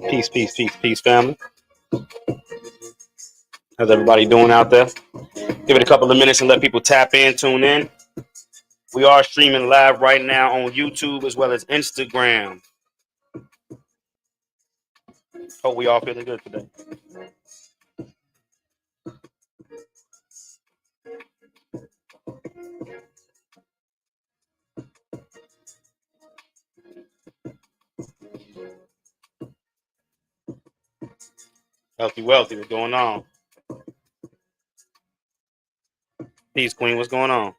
Peace, peace, peace, peace, family. How's everybody doing out there? Give it a couple of minutes and let people tap in, tune in. We are streaming live right now on YouTube as well as Instagram. Hope we all feeling good today. Healthy, wealthy. What's going on? Peace, Queen. What's going on?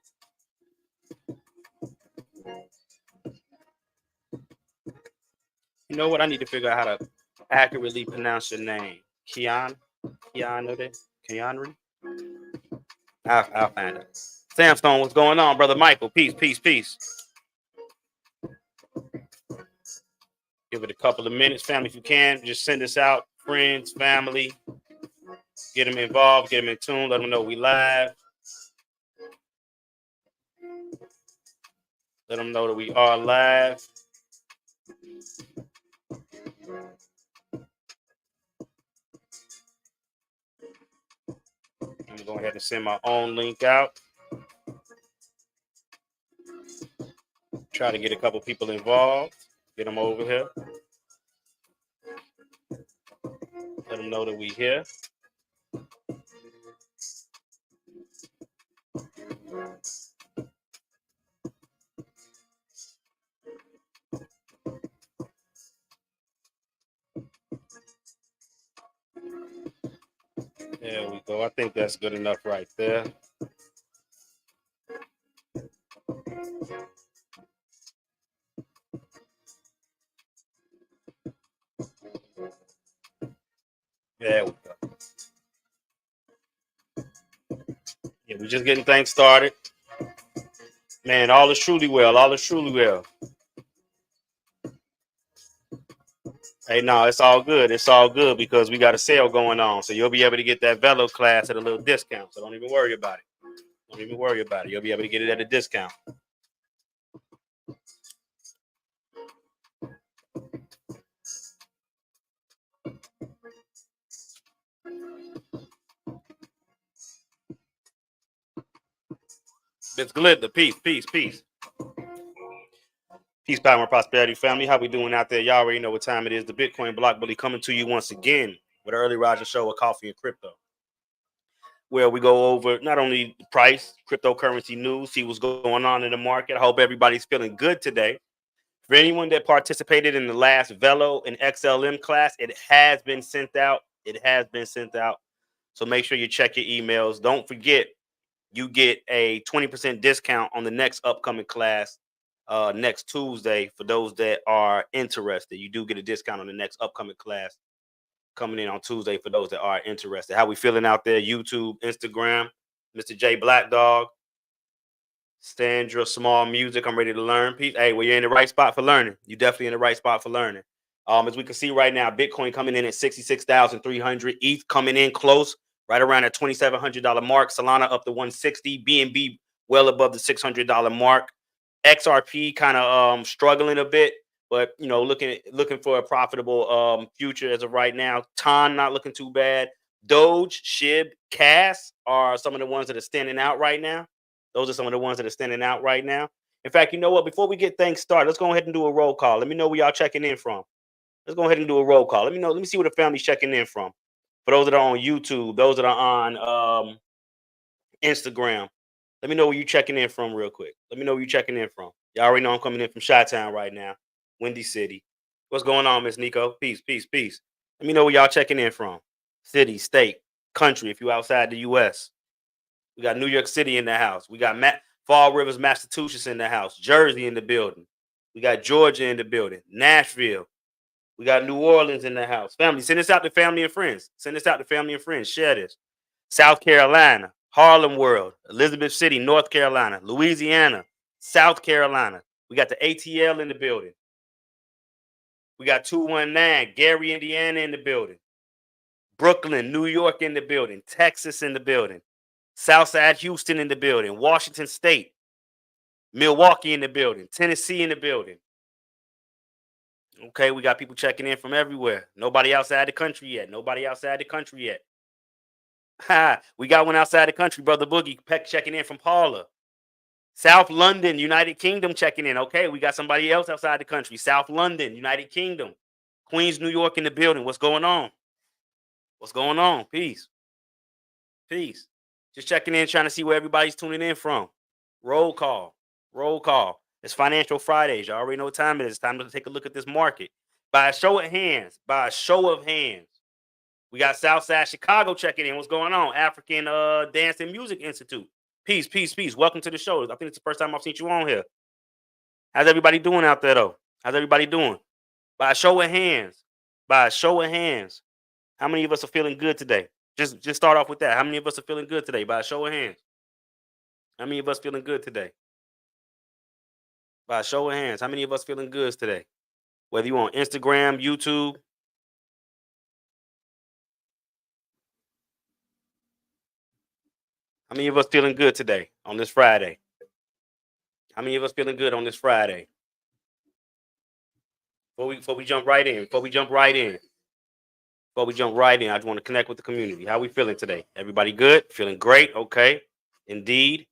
You know what? I need to figure out how to accurately pronounce your name. Keonre? I'll find it. Samstone, what's going on, brother Michael? Peace, peace, peace. Give it a couple of minutes, family, if you can. Just send us out, friends, family. Get them involved, get them in tune, let them know we live. Let them know that we are live. I'm going to go ahead and send my own link out. Try to get a couple people involved. Get them over here. Let them know that we here. There we go. I think that's good enough right there. There we go. Yeah, we're just getting things started. Man, all is truly well. All is truly well. Hey, no, it's all good. It's all good because we got a sale going on. So you'll be able to get that Velo class at a little discount. So don't even worry about it. Don't even worry about it. You'll be able to get it at a discount. It's Glitter. Peace, peace, peace. Peace, power, and prosperity, family. How we doing out there? Y'all already know what time it is. The Bitcoin Block Bully coming to you once again with an early Roger show of coffee and crypto, where we go over not only the price, cryptocurrency news, see what's going on in the market. I hope everybody's feeling good today. For anyone that participated in the last Velo and XLM class, it has been sent out. It has been sent out. So make sure you check your emails. Don't forget, you get a 20% discount on the next upcoming class next Tuesday for those that are interested. You do get a discount on the next upcoming class coming in on Tuesday for those that are interested. How we feeling out there? YouTube, Instagram, Mr. J Black Dog, Sandra Small Music. I'm ready to learn. Peace. Hey, well, you're in the right spot for learning. You're definitely in the right spot for learning. As we can see right now, Bitcoin coming in at 66,300. ETH coming in close, right around that $2,700 mark. Solana up to 160. BNB well above the $600 mark. XRP kind of struggling a bit, but you know, looking for a profitable future as of right now. TON not looking too bad. Doge, SHIB, CAS are some of the ones that are standing out right now. Those are some of the ones that are standing out right now. In fact, you know what? Before we get things started, let's go ahead and do a roll call. Let me know where y'all checking in from. Let's go ahead and do a roll call. Let me know. Let me see where the family's checking in from. For those that are on YouTube, those that are on Instagram, let me know where you checking in from real quick. Let me know where you checking in from. Y'all already know I'm coming in from Chi-Town right now, Windy City. What's going on, Miss Nico? Peace, peace, peace. Let me know where y'all checking in from. City, state. country if you're outside the U.S. We got New York City in the house. We got Fall Rivers, Massachusetts in the house. Jersey in the building. We got Georgia in the building. Nashville. We got New Orleans in the house. Family, send this out to family and friends. Send this out to family and friends. Share this. South Carolina, Harlem World, Elizabeth City, North Carolina, Louisiana, South Carolina. We got the ATL in the building. We got 219, Gary, Indiana in the building. Brooklyn, New York in the building. Texas in the building. Southside Houston in the building. Washington State. Milwaukee in the building. Tennessee in the building. Okay, we got people checking in from everywhere. Nobody outside the country yet. Nobody outside the country yet. Ha, we got one outside the country, Brother Boogie Peck checking in from Paula. South London, United Kingdom checking in. Okay, we got somebody else outside the country. South London, United Kingdom. Queens, New York in the building. What's going on? What's going on? Peace. Peace. Just checking in, trying to see where everybody's tuning in from. Roll call. Roll call. It's Financial Fridays. You already know what time it is. It's time to take a look at this market. By a show of hands, we got Southside Chicago checking in. What's going on? African Dance and Music Institute. Peace, peace, peace. Welcome to the show. I think it's the first time I've seen you on here. How's everybody doing out there, though? How's everybody doing? By a show of hands. By a show of hands. How many of us are feeling good today? Just start off with that. How many of us are feeling good today? By a show of hands. How many of us feeling good today? By a show of hands. How many of us feeling good today? Whether you on Instagram, YouTube. How many of us feeling good today on this Friday? How many of us feeling good on this Friday? Before we jump right in, I just want to connect with the community. How we feeling today? Everybody good? Feeling great? Okay. Indeed.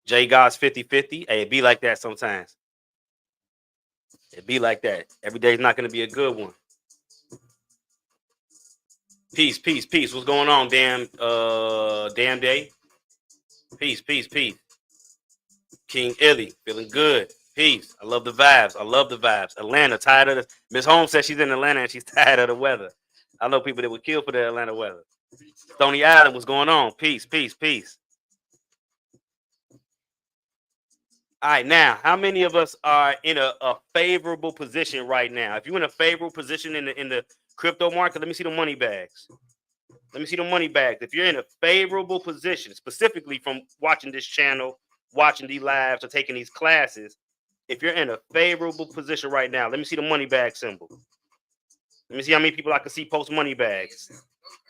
J God's 50-50. Hey, it be like that sometimes. It be like that. Every day is not going to be a good one. Peace, peace, peace. What's going on, damn day? Peace, peace, peace. King Illy, feeling good. Peace. I love the vibes. Atlanta, tired of this. Miss Holmes says she's in Atlanta and she's tired of the weather. I know people that would kill for the Atlanta weather. Stony Island, what's going on? Peace, peace, peace. All right, now, how many of us are in a favorable position right now? If you're in a favorable position in the crypto market, let me see the money bags. If you're in a favorable position, specifically from watching this channel, watching these lives, or taking these classes, if you're in a favorable position right now, let me see the money bag symbol. Let me see how many people I can see post money bags.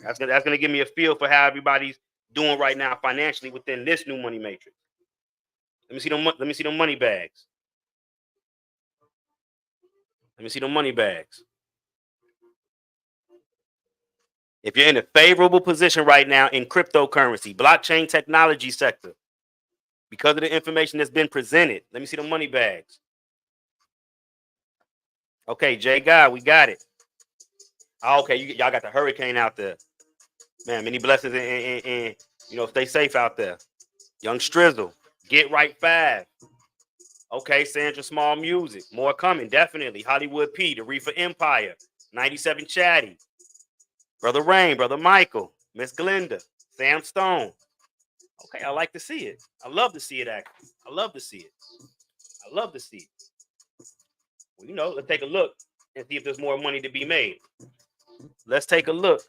That's gonna give me a feel for how everybody's doing right now financially within this new money matrix. Let me see the money bags. If you're in a favorable position right now in cryptocurrency, blockchain technology sector, because of the information that's been presented, let me see the money bags. Okay, Jay God, we got it. Oh, okay, y'all got the hurricane out there. Man, many blessings and stay safe out there. Young Strizzle, Get Right 5. Okay, Sandra Small Music, more coming, definitely. Hollywood P, the Reefer Empire, 97 Chatty, Brother Rain, Brother Michael, Miss Glenda, Sam Stone. Okay, I like to see it. I love to see it, actually. I love to see it. Well, let's take a look and see if there's more money to be made. Let's take a look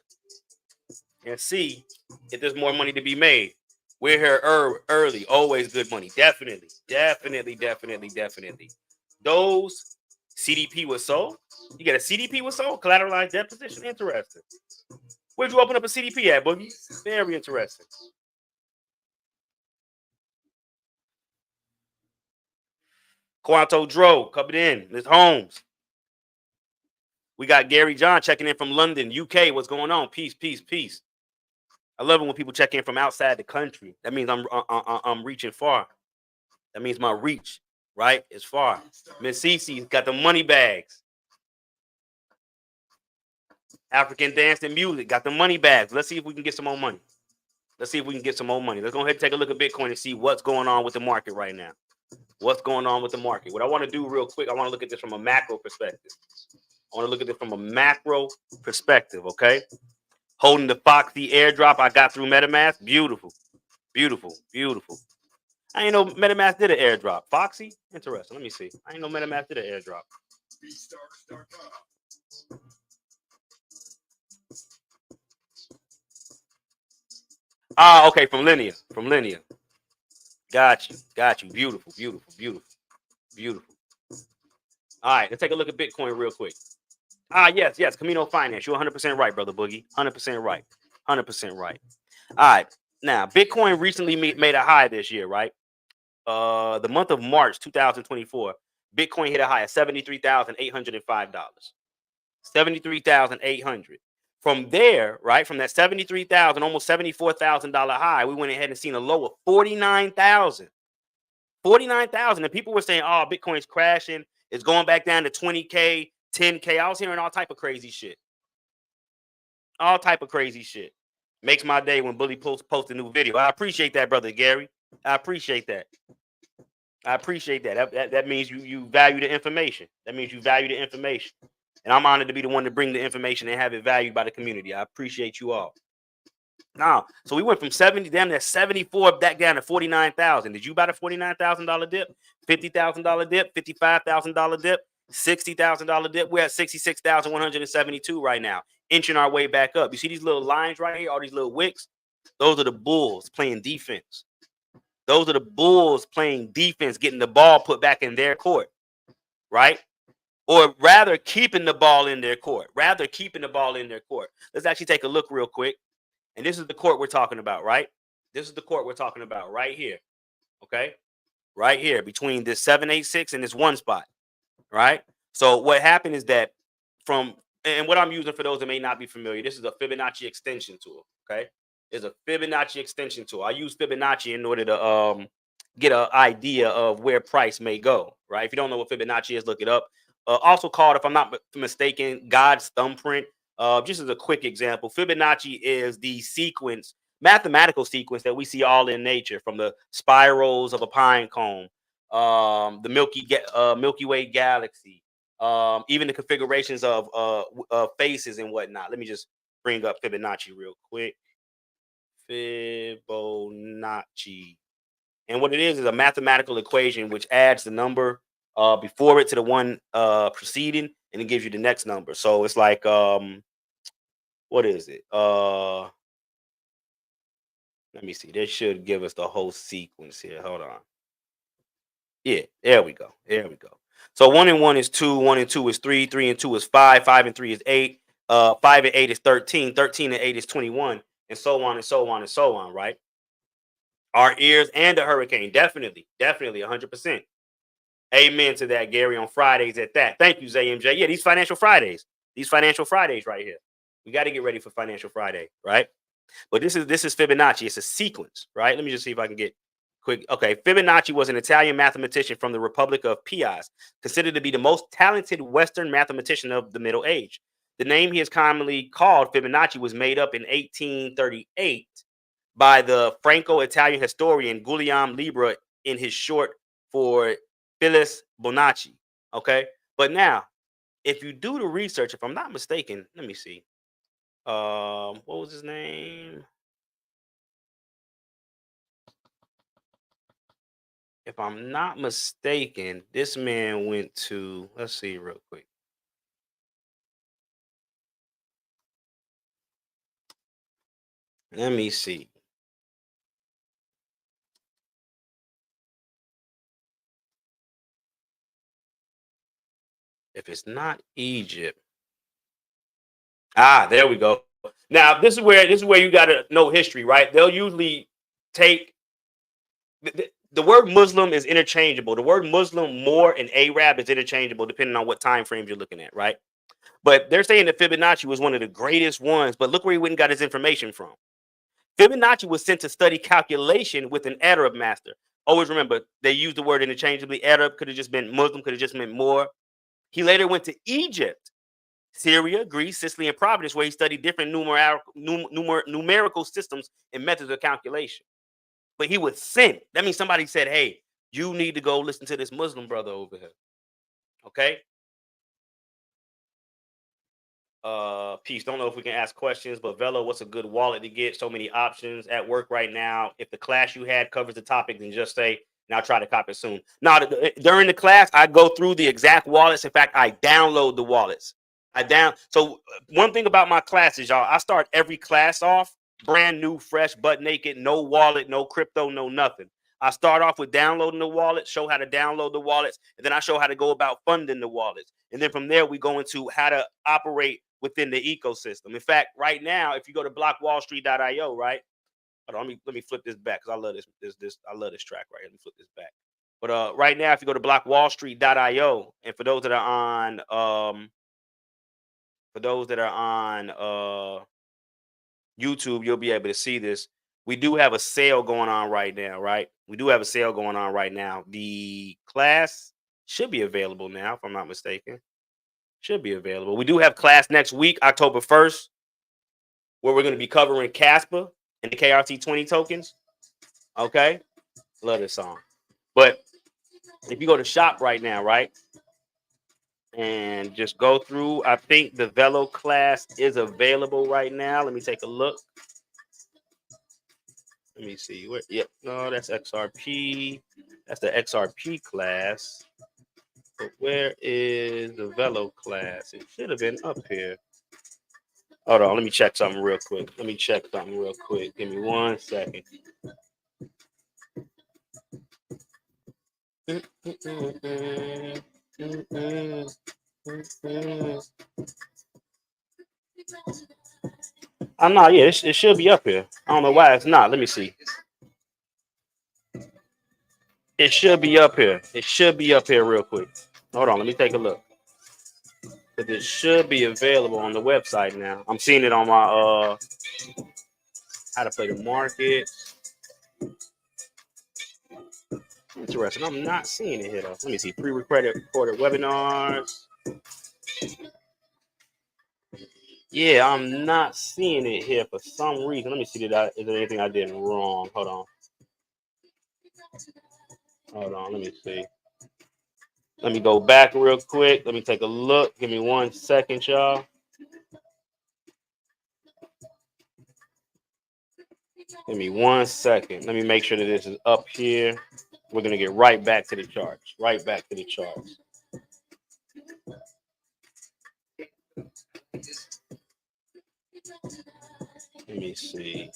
and see if there's more money to be made. We're here early, always good money. Definitely. Those CDP was sold. You get a CDP was sold, collateralized debt position. Interesting. Where'd you open up a CDP at, Boogie? Very interesting. Quanto Dro coming in. Miss Holmes. We got Gary John checking in from London, UK. What's going on? Peace, peace, peace. I love it when people check in from outside the country. That means I'm reaching far. That means my reach, right, is far. Miss Cece's got the money bags. African Dance and Music got the money bags. Let's see if we can get some more money. Let's go ahead and take a look at Bitcoin and see what's going on with the market right now. What I want to do real quick, I want to look at this from a macro perspective. Okay? Holding the Foxy airdrop I got through MetaMask. Beautiful, beautiful, beautiful. I ain't know MetaMask did an airdrop. Foxy? Interesting. Let me see. I ain't know MetaMask did an airdrop. Ah, okay, from Linear. From Linear. Got you. Got you. Beautiful, beautiful, beautiful, beautiful. All right, let's take a look at Bitcoin real quick. Ah, yes, yes. Camino Finance. You're 100% right, brother Boogie. 100% right. 100% right. All right. Now, Bitcoin recently made a high this year, right? The month of March 2024, Bitcoin hit a high of $73,805. 73,800. From there, right, from that 73,000, almost $74,000 high, we went ahead and seen a low of 49,000. 49,000. And people were saying, oh, Bitcoin's crashing. It's going back down to 20K, 10K. I was hearing all type of crazy shit. All type of crazy shit. Makes my day when Bully post a new video. I appreciate that, brother Gary. I appreciate that. I appreciate that. That means you value the information. That means you value the information. And I'm honored to be the one to bring the information and have it valued by the community. I appreciate you all. Now, so we went from 70 down to 74 back down to 49,000. Did you buy the $49,000 dip? $50,000 dip? $55,000 dip? $60,000 dip? We're at 66,172 right now, inching our way back up. You see these little lines right here, all these little wicks? Those are the bulls playing defense. Those are the bulls playing defense, getting the ball put back in their court, right? Or rather keeping the ball in their court. Let's actually take a look real quick. And this is the court we're talking about, right? This is the court we're talking about right here. Okay? Right here between this 786 and this one spot, right? So what happened is that and what I'm using for those that may not be familiar, this is a Fibonacci extension tool, okay? It's a Fibonacci extension tool. I use Fibonacci in order to get an idea of where price may go, right? If you don't know what Fibonacci is, look it up. Also called, if I'm not mistaken, God's thumbprint. Just as a quick example, Fibonacci is the mathematical sequence that we see all in nature, from the spirals of a pine cone, the Milky Way galaxy, even the configurations of faces and whatnot. Let me just bring up Fibonacci real quick. Fibonacci. And what it is a mathematical equation which adds the number before it to the one preceding, and it gives you the next number. So it's like, what is it? Let me see. This should give us the whole sequence here. Hold on. Yeah, there we go. There we go. So 1 and 1 is 2, 1 and 2 is 3, 3 and 2 is 5, 5 and 3 is 8, 5 and 8 is 13, 13 and 8 is 21, and so on and so on and so on, right? Our ears and the hurricane, definitely, 100%. Amen to that, Gary, on Fridays at that. Thank you, ZMJ. Yeah, these financial Fridays right here. We got to get ready for Financial Friday, right? But this is Fibonacci. It's a sequence, right? Let me just see if I can get quick. Okay, Fibonacci was an Italian mathematician from the Republic of Piaz, considered to be the most talented Western mathematician of the Middle Age. The name he is commonly called, Fibonacci, was made up in 1838 by the Franco-Italian historian Guillaume Libra in his short for Phyllis Bonacci. Okay, but now, if you do the research, if I'm not mistaken, let me see. What was his name? If I'm not mistaken, this man went to, let's see real quick. Let me see. If it's not Egypt. Ah, there we go. Now, this is where you got to know history, right? They'll usually take the word Muslim is interchangeable. The word Muslim, Moor, and Arab is interchangeable depending on what time frames you're looking at, right? But they're saying that Fibonacci was one of the greatest ones. But look where he went and got his information from. Fibonacci was sent to study calculation with an Arab master. Always remember, they use the word interchangeably. Arab could have just been Muslim, could have just meant Moor. He later went to Egypt, Syria, Greece, Sicily, and Providence, where he studied different numerical systems and methods of calculation. But he was sent. That means somebody said, hey, you need to go listen to this Muslim brother over here. Okay? Peace. Don't know if we can ask questions, but Velo, what's a good wallet to get? So many options at work right now. If the class you had covers the topic, then just say, and I'll try to copy it soon. Now, during the class, I go through the exact wallets. In fact, I download the wallets. One thing about my classes, y'all, I start every class off brand new, fresh, butt naked, no wallet, no crypto, no nothing. I start off with downloading the wallet, show how to download the wallets, and then I show how to go about funding the wallets. And then from there, we go into how to operate within the ecosystem. In fact, right now, if you go to blockwallstreet.io, right? Hold on, let me flip this back because I love this I love this track right here. Let me flip this back. But right now, if you go to blockwallstreet.io, and for those that are on YouTube, you'll be able to see this. We do have a sale going on right now, right? We do have a sale going on right now. The class should be available now, if I'm not mistaken. Should be available. We do have class next week, October 1st, where we're going to be covering Casper and the KRT20 tokens. Okay? Love this song. But if you go to shop right now, right? And just go through, I think the Velo class is available right now. Let me take a look. Let me see. Yep. No, that's XRP. That's the XRP class. But where is the Velo class? It should have been up here. Hold on. Let me check something real quick. Give me 1 second. I'm not. Yeah, it should be up here. I don't know why it's not. Let me see. It should be up here. It should be up here real quick. Hold on. Let me take a look. But it should be available on the website now. I'm seeing it on my how to play the market. Interesting. I'm not seeing it here though. Let me see. Pre-recorded webinars. Yeah, I'm not seeing it here for some reason. Let me see. Is there anything I did wrong? Hold on. Let me see. Let me go back real quick. Let me take a look. Give me 1 second, y'all. Give me 1 second. Let me make sure that this is up here. We're going to get right back to the charts. Let me see.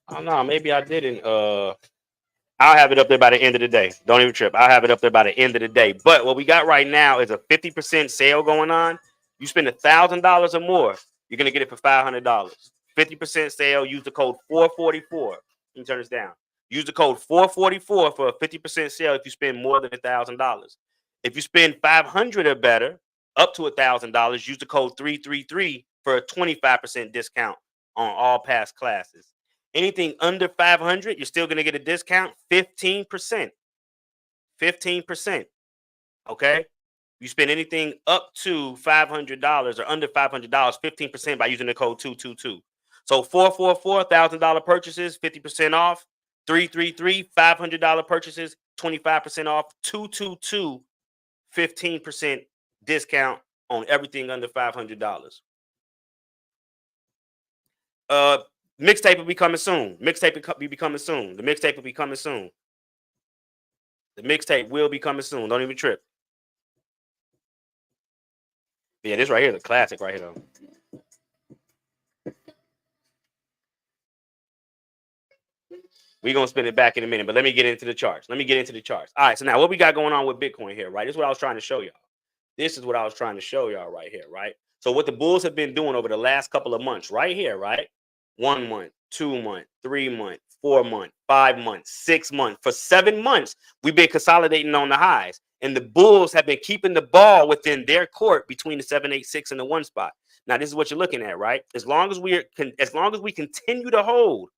Oh no, maybe I didn't. I'll have it up there by the end of the day. Don't even trip. I'll have it up there by the end of the day. But what we got right now is a 50% sale going on. You spend $1,000 or more, you're gonna get it for $500. 50% sale. Use the code 444. Let me turn this down. Use the code 444 for a 50% sale if you spend more than $1,000. If you spend $500 or better, up to $1,000, use the code 333 for a 25% discount on all past classes. Anything under 500, you're still going to get a discount, 15%. 15%. Okay? You spend anything up to $500 or under $500, 15% by using the code 222. So 444, $1,000 purchases, 50% off. 333, $500 purchases, 25% off. 222, 15% discount on everything under $500. Mixtape will be coming soon. The mixtape will be coming soon. The mixtape will be coming soon. Don't even trip. Yeah, this right here is a classic right here, though. We're going to spin it back in a minute, but let me get into the charts. All right, so now what we got going on with Bitcoin here, right? This is what I was trying to show y'all. Right here, right? So what the bulls have been doing over the last couple of months right here, right? 1 month, 2 month, 3 month, 4 month, 5 months, 6 months. For 7 months, we've been consolidating on the highs. And the bulls have been keeping the ball within their court between the 786 and the 1 spot. Now, this is what you're looking at, right? As long as we continue to hold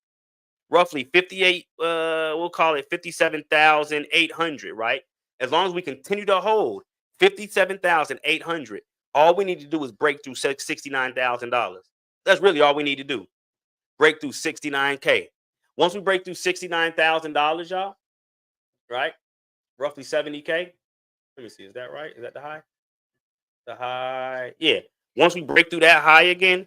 roughly 58, we'll call it 57,800, right? As long as we continue to hold 57,800, all we need to do is break through $69,000. That's really all we need to do. Break through 69K. Once we break through $69,000, y'all, right? Roughly 70K. Let me see. Is that right? Is that the high? The high. Yeah. Once we break through that high again,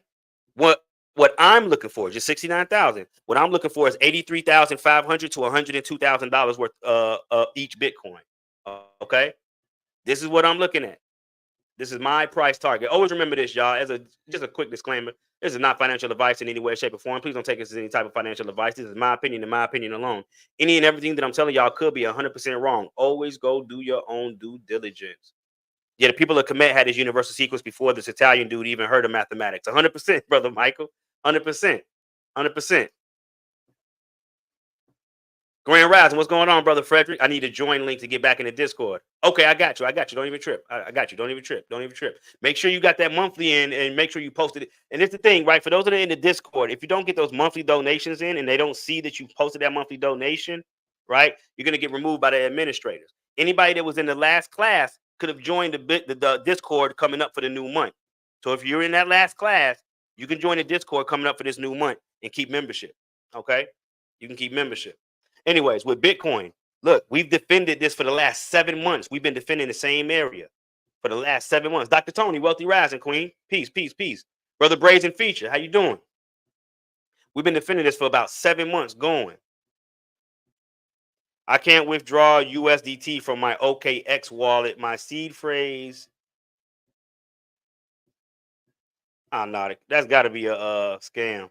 what what I'm looking for, just 69,000. What I'm looking for is 83,500 to $102,000 worth each Bitcoin. Okay? This is what I'm looking at. This is my price target. Always remember this, y'all. As a just a quick disclaimer, this is not financial advice in any way, shape, or form. Please don't take this as any type of financial advice. This is my opinion and my opinion alone. Any and everything that I'm telling y'all could be 100% wrong. Always go do your own due diligence. Yeah, the people of Kemet had this universal sequence before this Italian dude even heard of mathematics. 100%, brother Michael. 100%. 100%. Grand Rising, what's going on, brother Frederick? I need a join link to get back in the Discord. Okay, I got you. I got you. Don't even trip. I got you. Don't even trip. Don't even trip. Make sure you got that monthly in and make sure you posted it. And it's the thing, right? For those that are in the Discord, if you don't get those monthly donations in and they don't see that you posted that monthly donation, right? You're gonna get removed by the administrators. Anybody that was in the last class could have joined the Discord coming up for the new month. So if you're in that last class, you can join the Discord coming up for this new month and keep membership. Okay, you can keep membership. Anyways, with Bitcoin, look, we've defended this for the last 7 months. We've been defending the same area for the last 7 months. Dr. Tony, wealthy rising queen, peace, peace, peace. Brother Brazen Feature, how you doing? We've been defending this for about 7 months going. I can't withdraw USDT from my OKX wallet. My seed phrase. Oh, no, that's got to be a scam.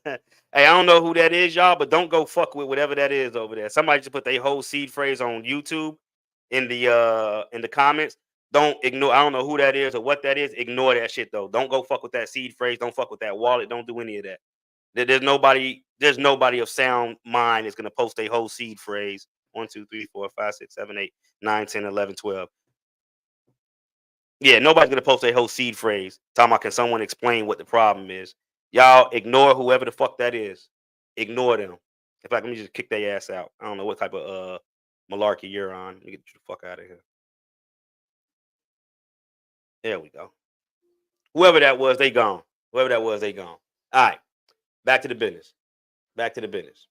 Hey, I don't know who that is, y'all, but don't go fuck with whatever that is over there. Somebody just put their whole seed phrase on YouTube in the comments. Don't ignore. I don't know who that is or what that is. Ignore that shit though. Don't go fuck with that seed phrase. Don't fuck with that wallet. Don't do any of that. There's nobody. There's nobody of sound mind is gonna post a whole seed phrase. 1, 2, 3, 4, 5, 6, 7, 8, 9, 10, 11, 12. Yeah, nobody's gonna post a whole seed phrase. Talking about can someone explain what the problem is? Y'all ignore whoever the fuck that is. Ignore them. In fact, let me just kick their ass out. I don't know what type of malarkey you're on. Let me get you the fuck out of here. There we go. Whoever that was, they gone. Whoever that was, they gone. All right, back to the business. Back to the business.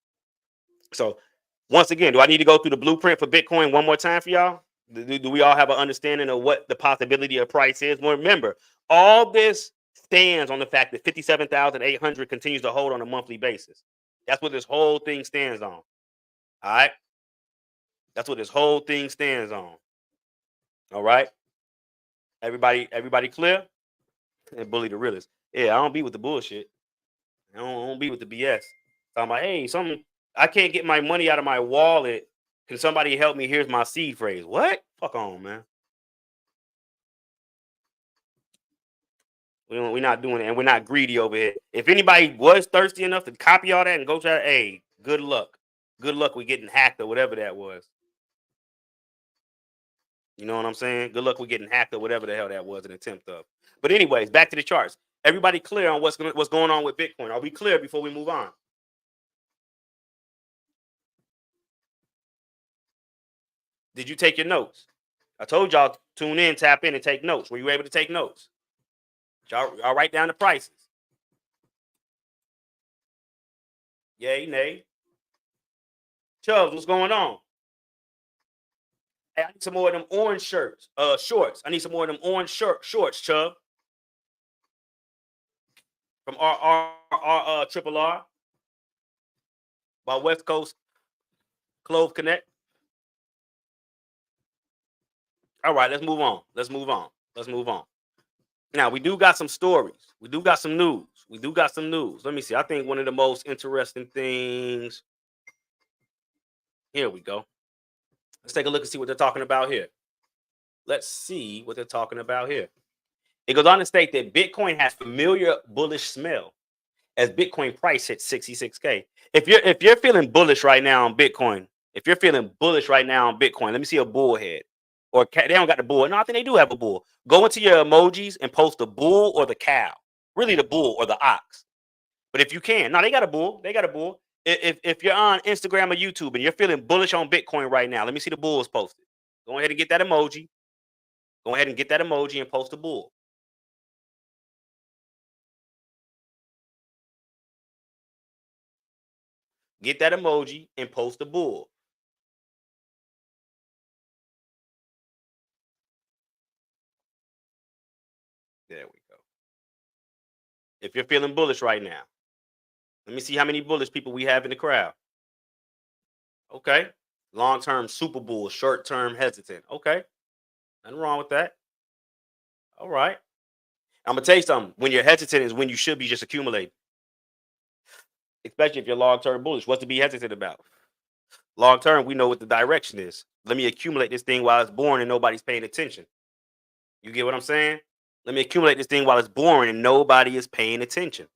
So, once again, do I need to go through the blueprint for Bitcoin one more time for y'all? Do we all have an understanding of what the possibility of price is? Well, remember, all this stands on the fact that 57,800 continues to hold on a monthly basis. That's what this whole thing stands on. All right. That's what this whole thing stands on. All right. Everybody clear? And bully the realist. Yeah, I don't be with the bullshit. I don't be with the BS. So I'm like, hey, something I can't get my money out of my wallet. Can somebody help me? Here's my seed phrase. What? Fuck on, man. We're not doing it, and we're not greedy over here. If anybody was thirsty enough to copy all that and go try, hey, good luck. Good luck with getting hacked or whatever that was. You know what I'm saying? Good luck with getting hacked or whatever the hell that was an attempt of. But anyways, back to the charts. Everybody clear on what's going on with Bitcoin? Are we clear before we move on? Did you take your notes? I told y'all tune in, tap in, and take notes. Were you able to take notes? Y'all write down the prices. Yay, nay. Chubbs, what's going on? Hey, I need some more of them orange shorts. I need some more of them orange shorts, Chubb. From our Triple R by West Coast Clove Connect. All right, let's move on. Let's move on. Let's move on. Now we do got some stories. We do got some news. We do got some news. Let me see. I think one of the most interesting things. Here we go. Let's take a look and see what they're talking about here. Let's see what they're talking about here. It goes on to state that Bitcoin has familiar bullish smell as Bitcoin price hits 66K. If you're feeling bullish right now on Bitcoin, let me see a bull head. Or they don't got the bull. No, I think they do have a bull. Go into your emojis and post the bull or the cow. Really the bull or the ox. But if you can, no, they got a bull. They got a bull. If you're on Instagram or YouTube and you're feeling bullish on Bitcoin right now, let me see the bulls posted. Go ahead and get that emoji. Go ahead and get that emoji and post the bull. Get that emoji and post the bull. There we go. If you're feeling bullish right now, let me see how many bullish people we have in the crowd. Okay. Long term super bull, short term hesitant. Okay. Nothing wrong with that. All right. I'm gonna tell you something. When you're hesitant is when you should be just accumulating, especially if you're long term bullish. What's to be hesitant about? Long term, we know what the direction is. Let me accumulate this thing while it's born and nobody's paying attention. You get what I'm saying? Let me accumulate this thing while it's born and nobody is paying attention.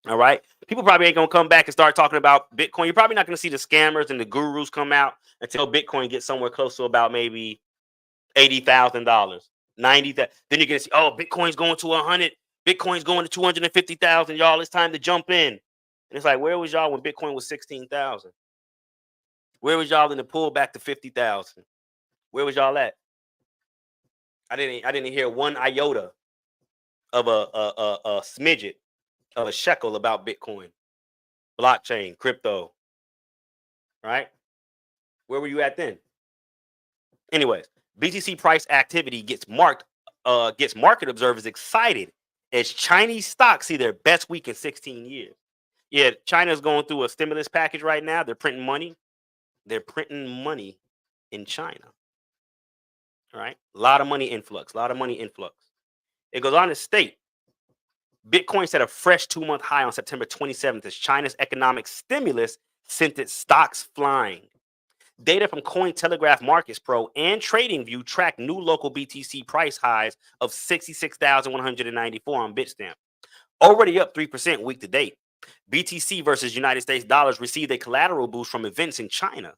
All right. People probably ain't gonna come back and start talking about Bitcoin. You're probably not gonna see the scammers and the gurus come out until Bitcoin gets somewhere close to about maybe $80,000, 90,000. Then you're gonna see, oh, Bitcoin's going to 100. Bitcoin's going to 250,000. Y'all, it's time to jump in. And it's like, where was y'all when Bitcoin was 16,000? Where was y'all in the pullback to 50,000? Where was y'all at? I didn't hear one iota of a smidget of a shekel about Bitcoin, blockchain, crypto, right? Where were you at then? Anyways, BTC price activity gets market observers excited as Chinese stocks see their best week in 16 years. Yeah, China's going through a stimulus package right now. They're printing money. They're printing money in China. All right. A lot of money influx. A lot of money influx. It goes on to state Bitcoin set a fresh 2-month high on September 27th as China's economic stimulus sent its stocks flying. Data from Cointelegraph Markets Pro and TradingView track new local BTC price highs of 66,194 on Bitstamp, already up 3% week to date. BTC versus United States dollars received a collateral boost from events in China,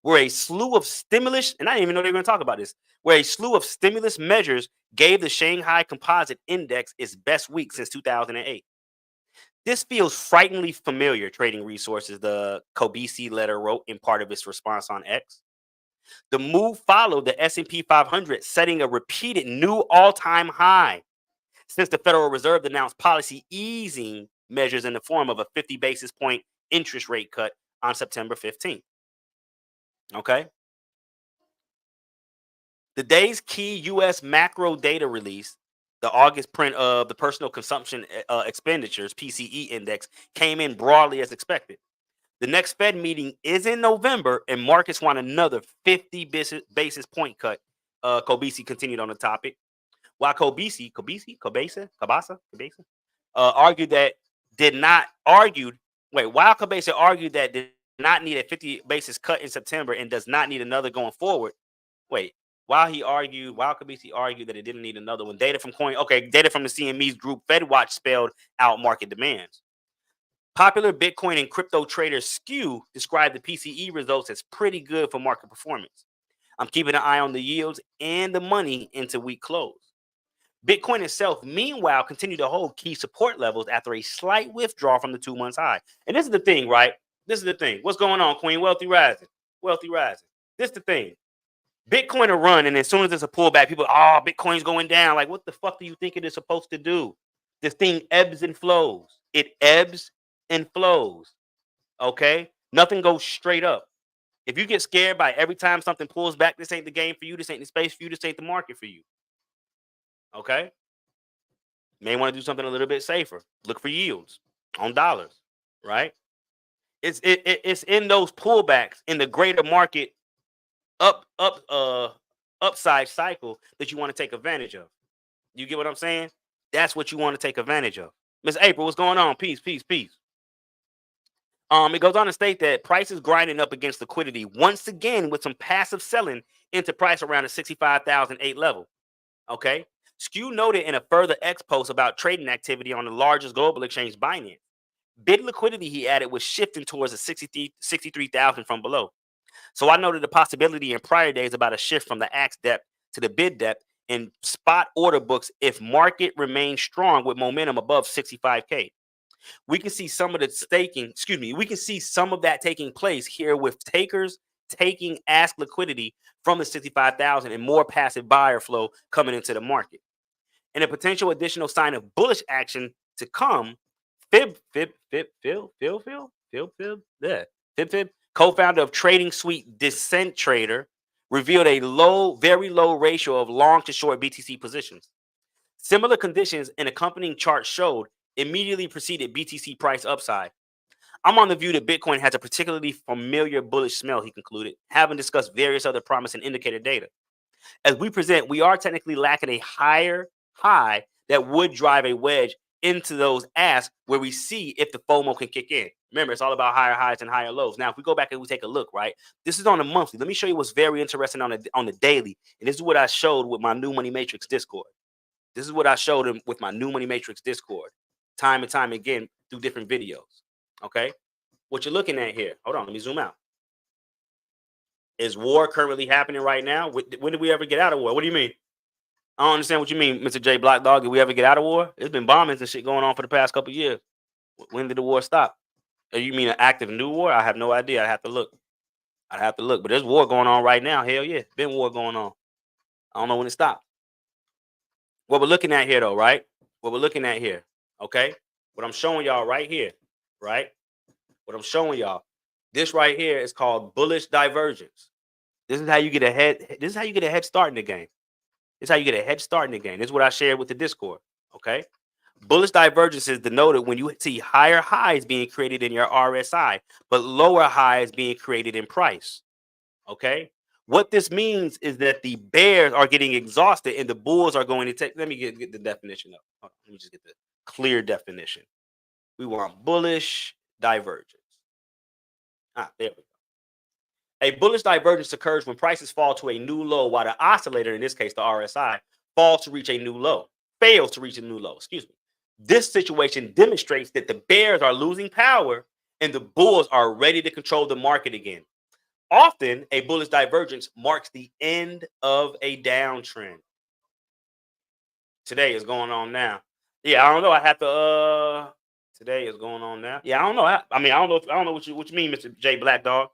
where a slew of stimulus, and I didn't even know they were going to talk about this, where a slew of stimulus measures gave the Shanghai Composite Index its best week since 2008. This feels frighteningly familiar, Trading Resources, the Kobeisi letter wrote in part of its response on X. The move followed the S&P 500 setting a repeated new all-time high since the Federal Reserve announced policy easing measures in the form of a 50 basis point interest rate cut on September 15th. Okay. The day's key U.S. macro data release, the August print of the Personal Consumption Expenditures (PCE) index, came in broadly as expected. The next Fed meeting is in November, and markets want another 50 basis point cut. Kobeisi continued on the topic. While Cabasa, argued that did not argued. Wait, while Cabasa argued that did not need a 50 basis cut in September and does not need another going forward. Wait, while Kabisi argued that it didn't need another one, data from data from the CME's group FedWatch spelled out market demands. Popular Bitcoin and crypto trader Skew described the PCE results as pretty good for market performance. I'm keeping an eye on the yields and the money into week close. Bitcoin itself, meanwhile, continued to hold key support levels after a slight withdrawal from the 2 months high. And this is the thing, right? This is the thing. What's going on, Queen? Wealthy rising. Wealthy rising. This is the thing. Bitcoin will run, and as soon as there's a pullback, people, Bitcoin's going down. Like, what the fuck do you think it is supposed to do? This thing ebbs and flows. It ebbs and flows. Okay? Nothing goes straight up. If you get scared by every time something pulls back, this ain't the game for you. This ain't the space for you. This ain't the market for you. Okay? May want to do something a little bit safer. Look for yields on dollars, right? It's in those pullbacks in the greater market upside cycle that you want to take advantage of. You get what I'm saying? That's what you want to take advantage of. Miss April, what's going on? Peace, peace, peace. It goes on to state that prices grinding up against liquidity once again with some passive selling into price around the 65,008 level. Okay. Skew noted in a further X post about trading activity on the largest global exchange, Binance. Bid liquidity, he added, was shifting towards the 63,000 from below. So I noted the possibility in prior days about a shift from the axe depth to the bid depth in spot order books if market remains strong with momentum above 65K. We can see some of that taking place here with takers taking ask liquidity from the 65,000 and more passive buyer flow coming into the market. And a potential additional sign of bullish action to come, Yeah. Fib, co-founder of Trading Suite Descent Trader, revealed a very low ratio of long to short BTC positions. Similar conditions in accompanying chart showed immediately preceded BTC price upside. I'm on the view that Bitcoin has a particularly familiar bullish smell, he concluded, having discussed various other promising indicator data. As we present, we are technically lacking a higher high that would drive a wedge into those asks where we see if the FOMO can kick in. Remember, it's all about higher highs and higher lows. Now, if we go back and we take a look, right, this is on the monthly. Let me show you what's very interesting on the daily. And this is what I showed with my new money matrix Discord. This is what I showed him with my new money matrix Discord, time and time again through different videos. Okay, what you're looking at here. Hold on, let me zoom out. Is war currently happening right now? When did we ever get out of war? What do you mean? I don't understand what you mean, Mr. J Block Dog. Did we ever get out of war? It's been bombings and shit going on for the past couple of years. When did the war stop? You mean an active new war? I have no idea. I have to look. I have to look. But there's war going on right now. Hell yeah, been war going on. I don't know when it stopped. What we're looking at here, though, right? What we're looking at here, okay? What I'm showing y'all right here, right? What I'm showing y'all, this right here is called bullish divergence. This is how you get ahead. This is how you get a head start in the game. This is how you get a head start in the game. This is what I shared with the Discord. Okay. Bullish divergence is denoted when you see higher highs being created in your RSI, but lower highs being created in price. Okay. What this means is that the bears are getting exhausted and the bulls are going to take. Let me get the definition up. Hold on, let me just get the clear definition. We want bullish divergence. There we go. A bullish divergence occurs when prices fall to a new low, while the oscillator, in this case the RSI, falls to reach a new low, fails to reach a new low. Excuse me. This situation demonstrates that the bears are losing power and the bulls are ready to control the market again. Often, a bullish divergence marks the end of a downtrend. Today is going on now. Yeah, I don't know. I have to. Today is going on now. Yeah, I don't know. I mean, I don't know. I don't know what you mean, Mr. J Black Dog.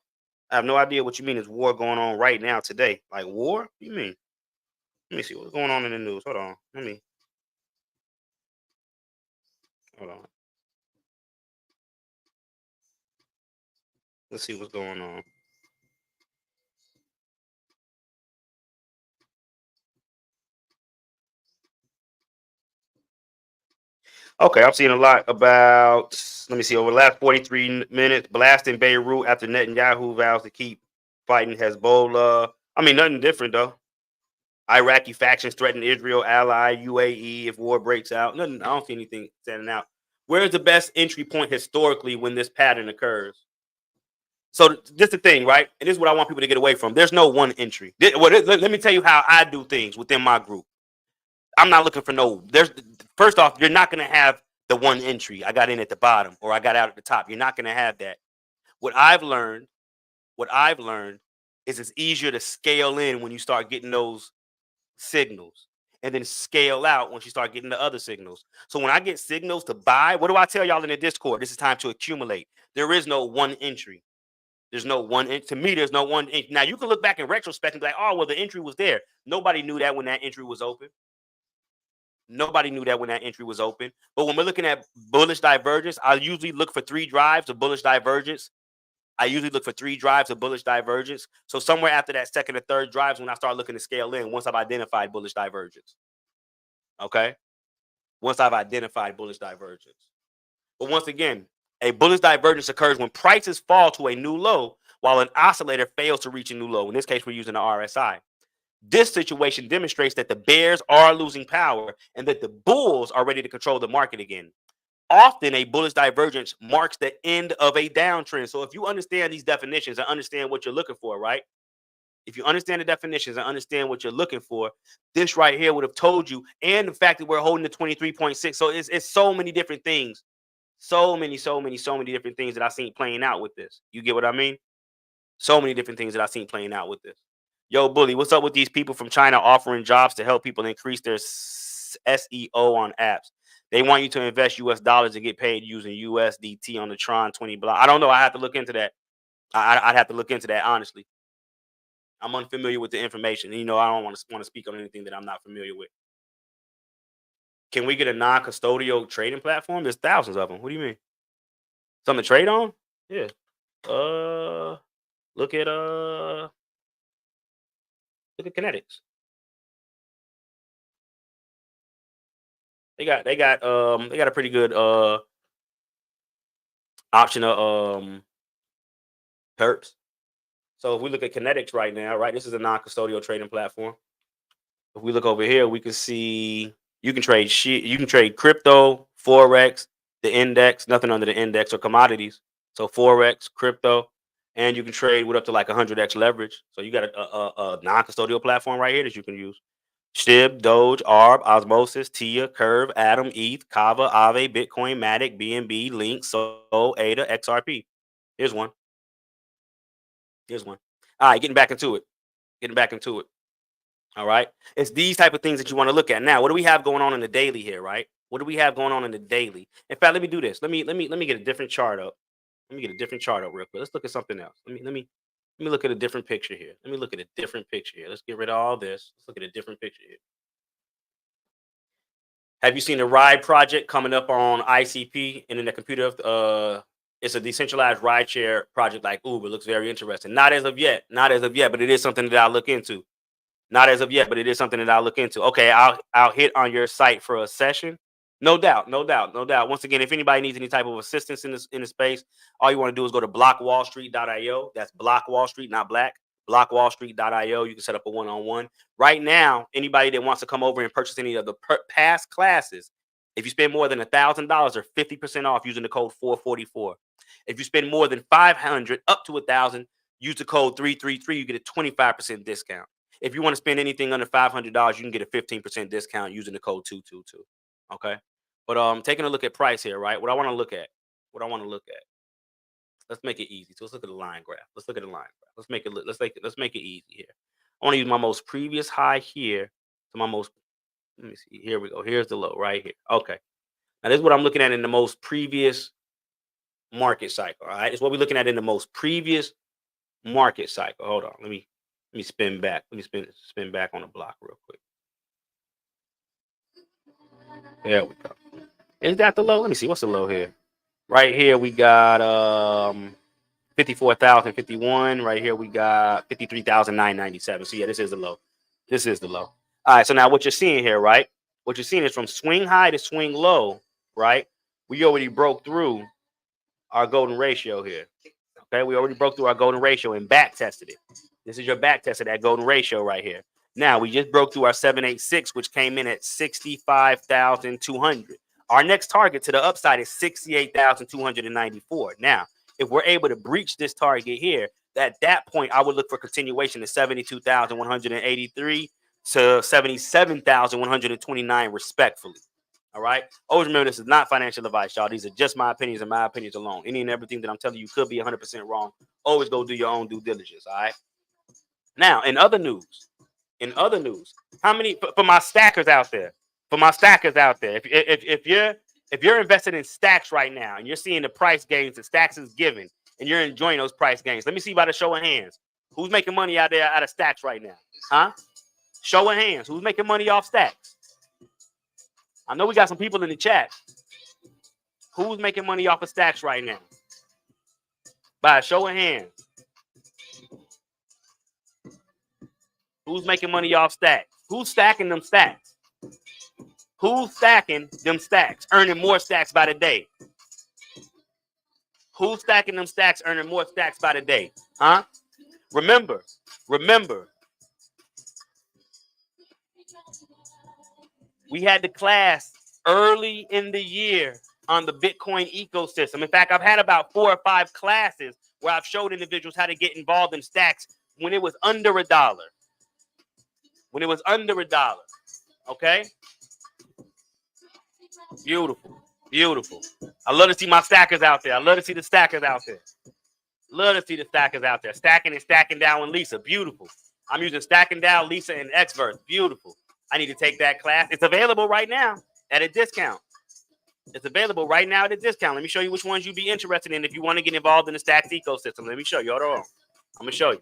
I have no idea what you mean. Is war going on right now today? Like war? What do you mean? Let me see what's going on in the news. Hold on. Hold on. Let's see what's going on. Okay, I'm seeing a lot about. Let me see. Over the last 43 minutes, blasting Beirut after Netanyahu vows to keep fighting Hezbollah. I mean, nothing different though. Iraqi factions threaten Israel ally UAE if war breaks out. Nothing. I don't see anything standing out. Where's the best entry point historically when this pattern occurs? So this is the thing, right? And this is what I want people to get away from. There's no one entry. Let me tell you how I do things within my group. I'm not looking for no. There's first off, you're not going to have the one entry. I got in at the bottom or I got out at the top. You're not going to have that. What I've learned, is it's easier to scale in when you start getting those signals and then scale out once you start getting the other signals. So when I get signals to buy, what do I tell y'all in the Discord? This is time to accumulate. There is no one entry. There's no one. To me, there's no one. Now you can look back in retrospect and be like, "Oh, well, the entry was there." Nobody knew that when that entry was open. Nobody knew that when that entry was open. But when we're looking at bullish divergence, I usually look for 3 drives of bullish divergence. So somewhere after that second or third drives when I start looking to scale in once I've identified bullish divergence. Okay? Once I've identified bullish divergence. But once again, a bullish divergence occurs when prices fall to a new low while an oscillator fails to reach a new low. In this case, we're using the RSI. This situation demonstrates that the bears are losing power and that the bulls are ready to control the market again. Often, a bullish divergence marks the end of a downtrend. So, if you understand these definitions and understand what you're looking for, right? If you understand the definitions and understand what you're looking for, this right here would have told you, and the fact that we're holding the 23.6. So, it's so many different things. So many different things that I've seen playing out with this. You get what I mean? So many different things that I've seen playing out with this. Yo, Bully, what's up with these people from China offering jobs to help people increase their SEO on apps? They want you to invest US dollars and get paid using USDT on the Tron 20 block. I don't know. I have to look into that. I'd have to look into that, honestly. I'm unfamiliar with the information. You know, I don't want to speak on anything that I'm not familiar with. Can we get a non-custodial trading platform? There's thousands of them. What do you mean? Something to trade on? Yeah. Uh, look at Kinetics. They got a pretty good option of perps. So if we look at Kinetics right now, right, this is a non-custodial trading platform. If we look over here, we can see you can trade crypto, forex, the index, nothing under the index or commodities. So forex, crypto, and you can trade with up to like 100x leverage. So you got a non-custodial platform right here that you can use. SHIB, Doge, ARB, Osmosis, TIA, Curve, Atom, ETH, Kava, Aave, Bitcoin, Matic, BNB, Link, Sol, ADA, XRP. Here's one. Here's one. All right, getting back into it. Getting back into it. All right. It's these type of things that you want to look at. Now, what do we have going on in the daily here, right? What do we have going on in the daily? In fact, let me do this. Let me get a different chart up. Let me get a different chart up real quick. Let's look at something else. Let me look at a different picture here. Let me look at a different picture here. Let's get rid of all this. Let's look at a different picture here. Have you seen the Ride project coming up on ICP and in the computer? It's a decentralized rideshare project like Uber. Looks very interesting. Not as of yet. Not as of yet, but it is something that I'll look into. Not as of yet, but it is something that I'll look into. Okay, I'll hit on your site for a session. No doubt, no doubt, no doubt. Once again, if anybody needs any type of assistance in the space, all you want to do is go to blockwallstreet.io. That's Block Wall Street, not black. Blockwallstreet.io. You can set up a one-on-one. Right now, anybody that wants to come over and purchase any of the past classes, if you spend more than $1,000, they're 50% off using the code 444. If you spend more than 500 up to 1,000, use the code 333. You get a 25% discount. If you want to spend anything under $500, you can get a 15% discount using the code 222. Okay. But taking a look at price here, right? What I want to look at, what I want to look at. Let's make it easy. So let's look at the line graph. Let's look at the line graph. Let's make it easy here. I want to use my most previous high here to my most. Let me see. Here we go. Here's the low right here. Okay. Now this is what I'm looking at in the most previous market cycle. All right. It's what we're looking at in the most previous market cycle. Hold on. Let me spin back. Let me spin back on the block real quick. There we go. Is that the low? Let me see. What's the low here? Right here we got 54,051. Right here we got 53,997. So yeah, this is the low. This is the low. All right. So now what you're seeing here, right? What you're seeing is from swing high to swing low, right? We already broke through our golden ratio here. Okay, we already broke through our golden ratio and back tested it. This is your back test of that golden ratio right here. Now we just broke through our 786, which came in at 65,200. Our next target to the upside is 68,294. Now, if we're able to breach this target here, at that point, I would look for continuation to 72,183 to 77,129, respectfully. All right. Always remember, this is not financial advice, y'all. These are just my opinions and my opinions alone. Any and everything that I'm telling you could be 100% wrong. Always go do your own due diligence. All right. Now, in other news, how many for my stackers out there? For my stackers out there, if you're invested in stacks right now and you're seeing the price gains that stacks is giving and you're enjoying those price gains, let me see by the show of hands. Who's making money out there out of stacks right now? Huh? Show of hands. Who's making money off stacks? I know we got some people in the chat. Who's making money off of stacks right now? By a show of hands. Who's making money off stacks? Who's stacking them stacks? Who's stacking them stacks, earning more stacks by the day? Who's stacking them stacks, earning more stacks by the day? Huh? Remember, we had the class early in the year on the Bitcoin ecosystem. In fact, I've had about 4 or 5 classes where I've showed individuals how to get involved in stacks when it was under $1. When it was under $1. Okay? Beautiful. Beautiful. I love to see my stackers out there. I love to see the stackers out there. Love to see the stackers out there. Stacking and stacking down with Lisa. Beautiful. I'm using stacking down Lisa and Xverse. Beautiful. I need to take that class. It's available right now at a discount. It's available right now at a discount. Let me show you which ones you'd be interested in if you want to get involved in the stacks ecosystem. Let me show you. Hold on. I'm going to show you.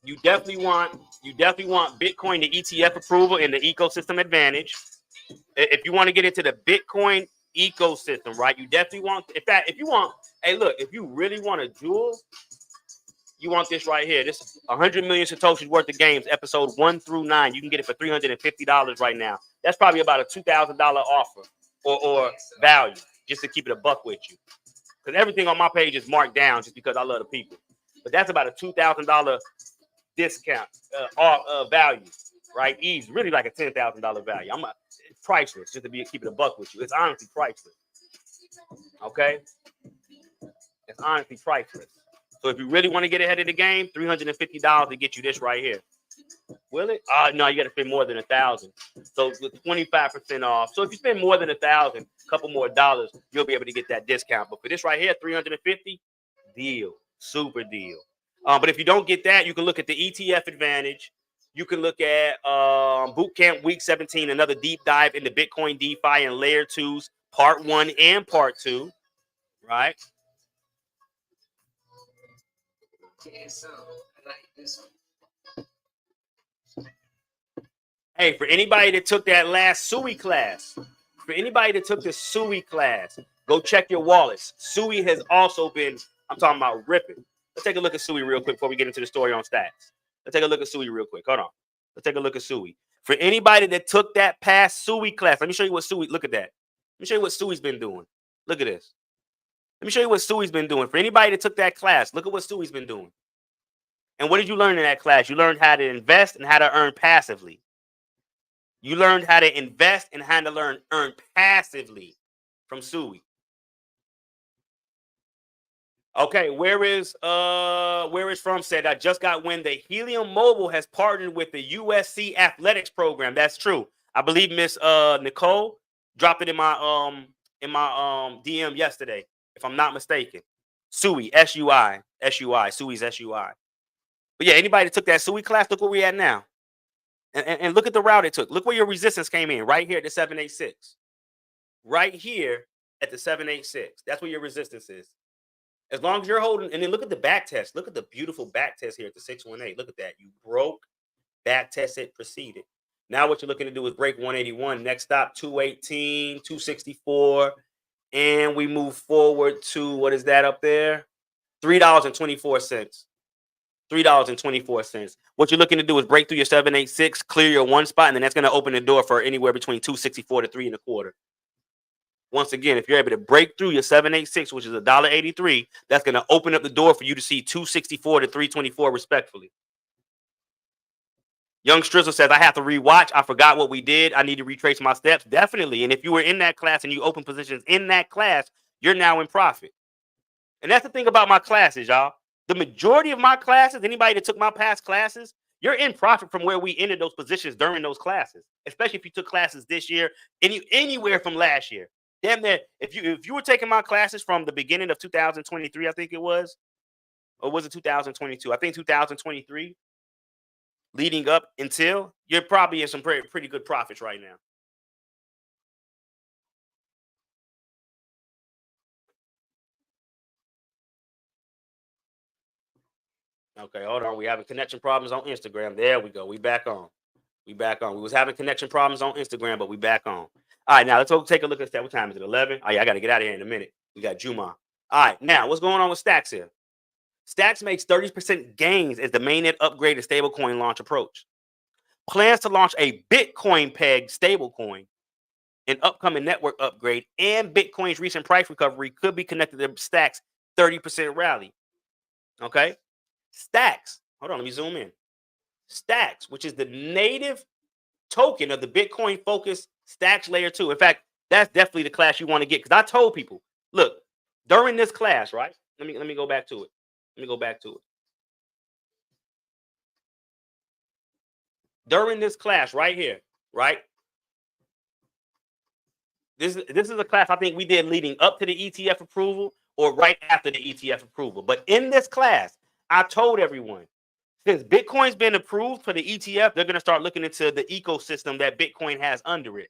You definitely want Bitcoin, the ETF approval, and the ecosystem advantage. If you want to get into the Bitcoin ecosystem, right? You definitely want. In fact, if you want, hey, look, if you really want a jewel, you want this right here. This 100 million Satoshis worth of games, episode 1 through 9. You can get it for $350 right now. That's probably about a $2,000 offer or value, just to keep it a buck with you. Because everything on my page is marked down just because I love the people. But that's about a $2,000 discount value, right? Easy, really like a $10,000 value. It's priceless, just to keep it a buck with you. It's honestly priceless. Okay, it's honestly priceless. So if you really want to get ahead of the game, $350 to get you this right here. Will it? No, you got to spend more than $1,000. So with 25% off. So if you spend more than $1,000, a couple more dollars, you'll be able to get that discount. But for this right here, $350, deal, super deal. But if you don't get that, you can look at the ETF advantage. You can look at Bootcamp Week 17, another deep dive into Bitcoin, DeFi, and Layer 2s, Part 1 and Part 2, right? Hey, for anybody that took that last SUI class, go check your wallets. SUI has also been, I'm talking about ripping. Let's take a look at SUI real quick before we get into the story on stacks. Let's take a look at SUI real quick. Hold on. Let's take a look at SUI. For anybody that took that past SUI class, let me show you what SUI, look at that. Let me show you what SUI's been doing. Look at this. Let me show you what SUI's been doing. For anybody that took that class, look at what SUI's been doing. And what did you learn in that class? You learned how to invest and how to earn passively. You learned how to invest and how to earn passively from SUI. Okay, where is from said I just got wind that Helium Mobile has partnered with the USC athletics program. That's true. I believe Miss Nicole dropped it in my DM yesterday, if I'm not mistaken. SUI, SUI, SUI's SUI. But yeah, anybody that took that SUI class, look where we at now. And look at the route it took. Look where your resistance came in, right here at the 786. Right here at the 786. That's where your resistance is. As long as you're holding, and then look at the back test. Look at the beautiful back test here at the 618. Look at that. You broke, back test it, proceeded. Now what you're looking to do is break 181. Next stop, 218, 264. And we move forward to, what is that up there? $3.24. $3.24. What you're looking to do is break through your 786, clear your one spot, and then that's going to open the door for anywhere between 264 to 3.25. Once again, if you're able to break through your 786, which is $1.83, that's going to open up the door for you to see 264 to 324 respectfully. Young Strizzle says, I have to rewatch. I forgot what we did. I need to retrace my steps. Definitely. And if you were in that class and you open positions in that class, you're now in profit. And that's the thing about my classes, y'all. The majority of my classes, anybody that took my past classes, you're in profit from where we entered those positions during those classes, especially if you took classes this year, anywhere from last year. Damn near, if you were taking my classes from the beginning of 2023, I think it was, or was it 2022? I think 2023, leading up until, you're probably in some pretty good profits right now. Okay, hold on. We having connection problems on Instagram. There we go. We back on. We was having connection problems on Instagram, but we back on. All right, now let's take a look at that. What time is it? 11? Oh yeah, I got to get out of here in a minute. We got Juma. All right, now what's going on with Stacks here? Stacks makes 30% gains as the mainnet upgrade and stablecoin launch approach. Plans to launch a Bitcoin pegged stablecoin, an upcoming network upgrade, and Bitcoin's recent price recovery could be connected to Stacks' 30% rally. Okay, Stacks. Hold on, let me zoom in. Stacks, which is the native token of the Bitcoin focused Stacks layer 2. In fact, that's definitely the class you want to get, because I told people, look, during this class, right? Let me go back to it. During this class right here, right? This is a class I think we did leading up to the ETF approval or right after the ETF approval. But in this class, I told everyone, since Bitcoin's been approved for the ETF, they're going to start looking into the ecosystem that Bitcoin has under it.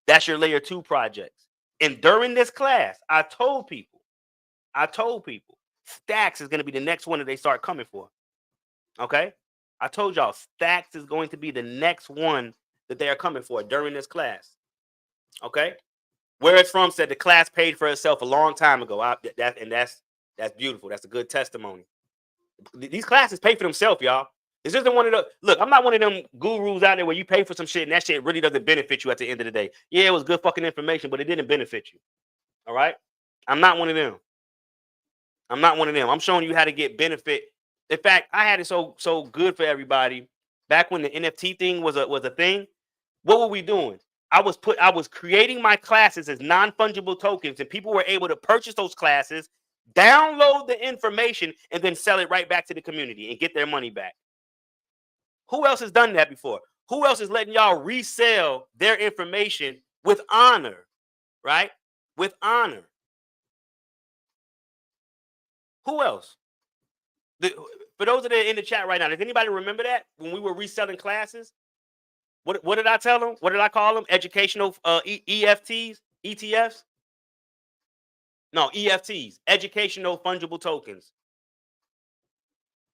That's your layer 2 projects. And during this class, I told people, Stacks is going to be the next one that they start coming for. Okay? I told y'all Stacks is going to be the next one that they are coming for during this class. Okay? Where it's from said the class paid for itself a long time ago. That's beautiful. That's a good testimony. These classes pay for themselves, y'all. This isn't one of the look. I'm not one of them gurus out there where you pay for some shit and that shit really doesn't benefit you at the end of the day. Yeah, it was good fucking information, but it didn't benefit you. All right, I'm not one of them. I'm not one of them. I'm showing you how to get benefit. In fact, I had it so good for everybody back when the NFT thing was a thing. What were we doing? I was creating my classes as non-fungible tokens, and people were able to purchase those classes, download the information, and then sell it right back to the community and get their money back. Who else has done that before? Who else is letting y'all resell their information with honor, right? With honor. Who else? For those that are in the chat right now, does anybody remember that when we were reselling classes? What did I tell them? What did I call them? Educational EFTs, ETFs? No, EFTs, educational fungible tokens.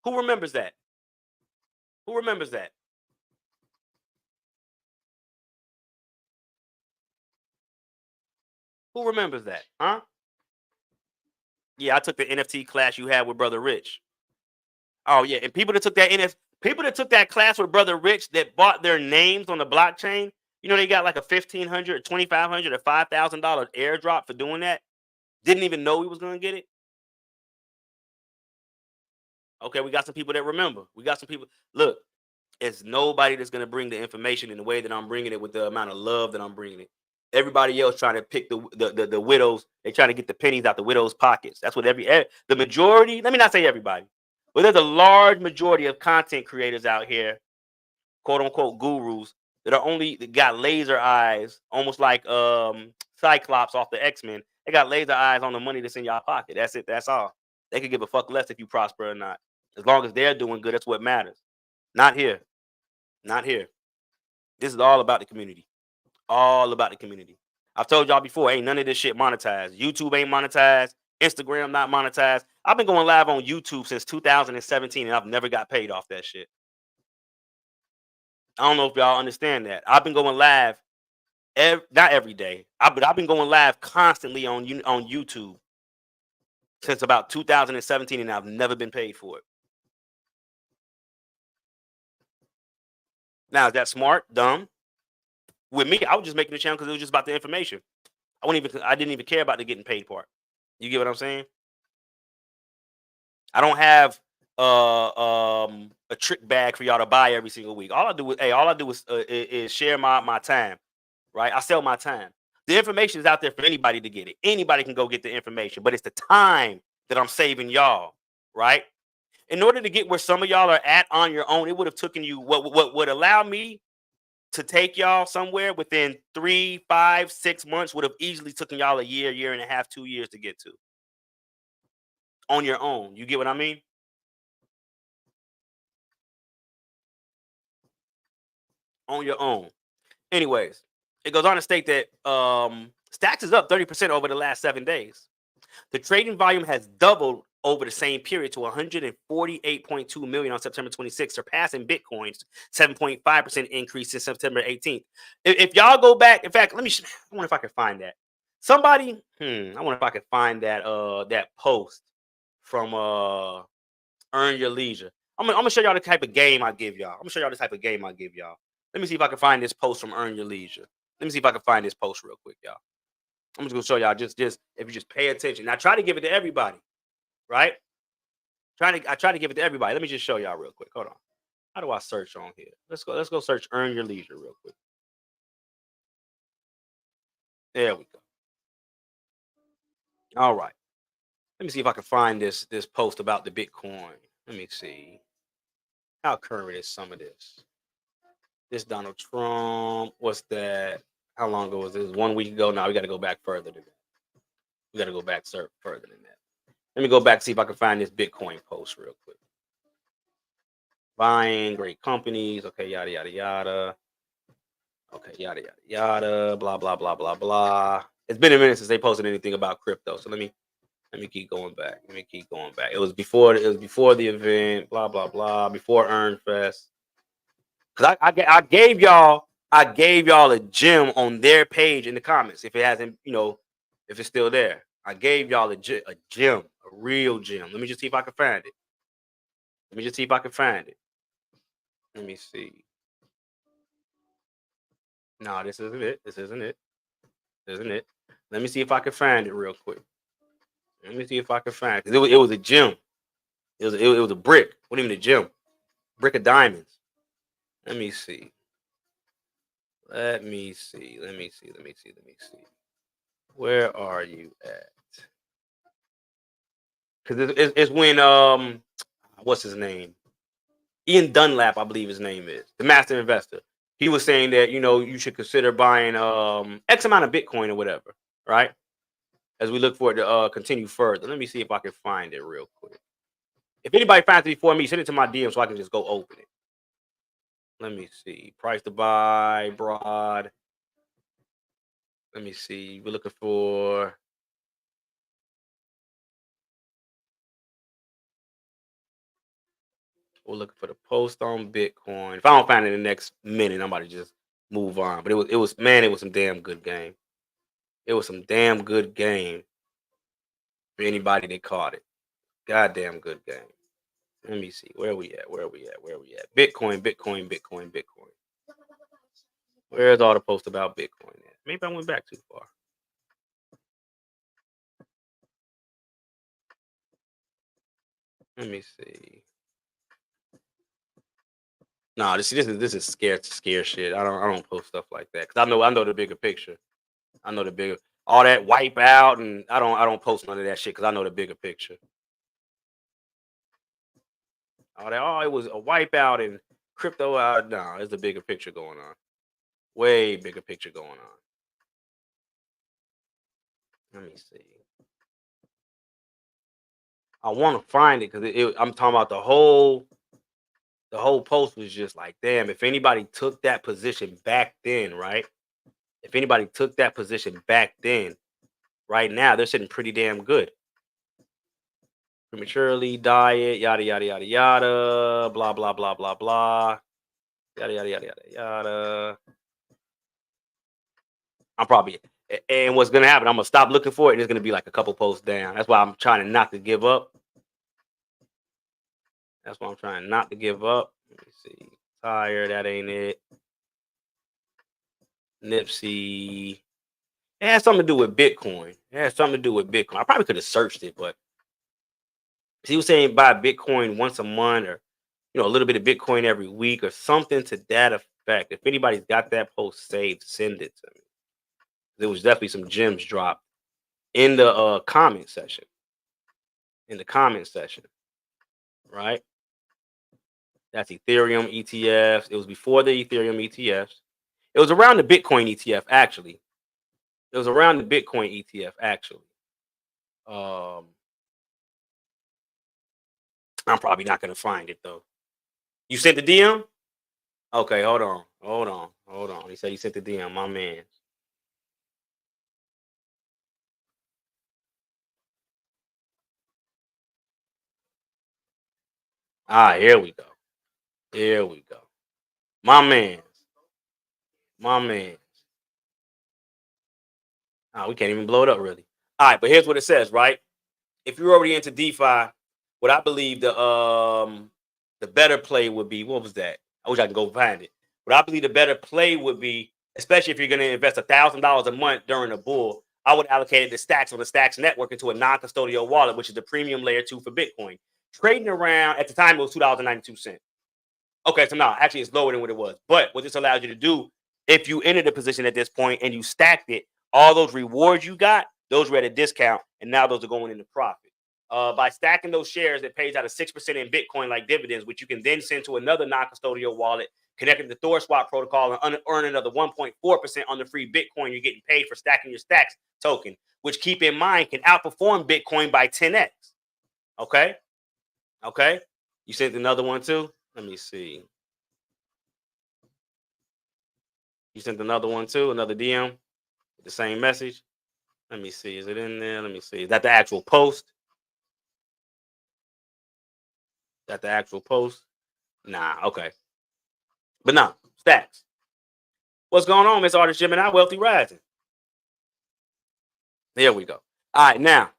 Who remembers that? Who remembers that? Who remembers that? Huh? Yeah, I took the NFT class you had with Brother Rich. Oh yeah, and people that took that class with Brother Rich that bought their names on the blockchain, you know they got like a $1,500, $2,500, or $5,000 airdrop for doing that. Didn't even know we was gonna get it. Okay, we got some people that remember. We got some people. Look, it's nobody that's gonna bring the information in the way that I'm bringing it with the amount of love that I'm bringing it. Everybody else trying to pick the widows. They trying to get the pennies out the widows' pockets. That's what the majority. Let me not say everybody, but there's a large majority of content creators out here, quote unquote gurus, that got laser eyes, almost like Cyclops off the X-Men. They got laser eyes on the money that's in y'all pocket. That's it. That's all. They could give a fuck less if you prosper or not. As long as they're doing good, that's what matters. Not here. Not here. This is all about the community. All about the community. I've told y'all before, ain't none of this shit monetized. YouTube ain't monetized. Instagram not monetized. I've been going live on YouTube since 2017, and I've never got paid off that shit. I don't know if y'all understand that. I've been going live, not every day, but I've been going live constantly on YouTube since about 2017, and I've never been paid for it. Now, is that smart? Dumb? With me, I was just making the channel because it was just about the information. I didn't even care about the getting paid part. You get what I'm saying? I don't have a trick bag for y'all to buy every single week. All I do is share my time, right? I sell my time. The information is out there for anybody to get it. Anybody can go get the information, but it's the time that I'm saving y'all, right? In order to get where some of y'all are at on your own, it would have taken you what would allow me to take y'all somewhere within 3, 5, 6 months would have easily taken y'all a year and a half, 2 years to get to on your own. You get what I mean? On your own. Anyways, it goes on to state that Stacks is up 30% over the last 7 days. The trading volume has doubled over the same period to 148.2 million on September 26th, surpassing Bitcoin's 7.5% increase since September 18th. If y'all go back, in fact, I wonder if I can find that. Somebody, I wonder if I can find that post from Earn Your Leisure. I'm gonna show y'all the type of game I give y'all. Let me see if I can find this post from Earn Your Leisure. Let me see if I can find this post real quick, y'all. I'm just gonna show y'all just if you just pay attention. I try to give it to everybody, right? I try to give it to everybody. Let me just show y'all real quick. Hold on. How do I search on here? Let's go search Earn Your Leisure real quick. There we go. All right. Let me see if I can find this post about the Bitcoin. Let me see. How current is some of this? This Donald Trump. What's that? How long ago was this? 1 week ago. Now we got to go back further than that. We got to go back further than that. Let me go back see if I can find this Bitcoin post real quick. Buying great companies. Okay, yada yada yada. Okay, yada yada yada. Blah blah blah blah blah. It's been a minute since they posted anything about crypto. So let me Let me keep going back. Let me keep going back. It was before. It was before the event. Blah blah blah. Before Earn Fest. Cause I gave y'all a gem on their page in the comments. If it hasn't, if it's still there, I gave y'all a gem, a real gem. Let me just see if I can find it. Let me just see if I can find it. Let me see. No, this isn't it. This isn't it. This isn't it. Let me see if I can find it real quick. Let me see if I can find it. 'Cause it was a gem. It was a brick. What do you mean a gem? Brick of diamonds. Let me see. Let me see. Let me see. Let me see. Let me see. Where are you at? Because it's when what's his name? Ian Dunlap, I believe his name is, the master investor. He was saying that you should consider buying X amount of Bitcoin or whatever, right? As we look for it to continue further. Let me see if I can find it real quick. If anybody finds it before me, send it to my DM so I can just go open it. Let me see. Price to buy, broad. Let me see. We're looking for. We're looking for the post on Bitcoin. If I don't find it in the next minute, I'm about to just move on. But it was some damn good game. It was some damn good game for anybody that caught it. Goddamn good game. Let me see. Where we at? Where we at? Where we at? Bitcoin, Bitcoin, Bitcoin, Bitcoin. Where's all the posts about Bitcoin at? Maybe I went back too far. Let me see. No, this is scare shit. I don't post stuff like that because I know the bigger picture. I know the bigger all that wipe out, and I don't post none of that shit because I know the bigger picture. All that it was a wipeout and crypto. No, there's a bigger picture going on. Way bigger picture going on. Let me see. I want to find it because I'm talking about the whole post was just like, damn, if anybody took that position back then, right? If anybody took that position back then, right now, they're sitting pretty damn good. Prematurely diet, yada, yada, yada, yada, blah, blah, blah, blah, blah, yada, yada, yada, yada, yada. I'm probably, and what's going to happen, I'm going to stop looking for it, and it's going to be like a couple posts down. That's why I'm trying not to give up. That's why I'm trying not to give up. Let me see. Tire, that ain't it. Nipsey. It has something to do with Bitcoin. It has something to do with Bitcoin. I probably could have searched it, but he was saying buy Bitcoin once a month or, a little bit of Bitcoin every week or something to that effect. If anybody's got that post saved, send it to me. There was definitely some gems dropped in the comment section. In the comment section, right? That's Ethereum ETFs. It was before the Ethereum ETFs. It was around the Bitcoin ETF, actually. It was around the Bitcoin ETF, actually. I'm probably not gonna find it though. You sent the DM? Okay, hold on. He said he sent the DM, my man. Here we go. Here we go. My man. My man. We can't even blow it up really. All right, but here's what it says, right? If you're already into DeFi, what I believe the better play would be, what was that? I wish I could go find it. What I believe the better play would be, especially if you're going to invest $1,000 a month during a bull, I would allocate it to Stacks on the Stacks network into a non-custodial wallet, which is the premium layer 2 for Bitcoin. Trading around, at the time, it was $2.92. Okay, so now actually it's lower than what it was. But what this allows you to do, if you entered a position at this point and you stacked it, all those rewards you got, those were at a discount, and now those are going into profit. By stacking those shares, it pays out a 6% in Bitcoin like dividends, which you can then send to another non-custodial wallet, connecting to the Thor Swap protocol and earn another 1.4% on the free Bitcoin you're getting paid for stacking your Stacks token, which keep in mind can outperform Bitcoin by 10x. Okay? Okay? You sent another one too? Let me see. You sent another one too, another DM with the same message. Let me see. Is it in there? Let me see. Is that the actual post? Is that the actual post? Nah. Okay. But nah. Stacks. What's going on, Miss Artist Gemini? Wealthy Rising. There we go. All right. Now,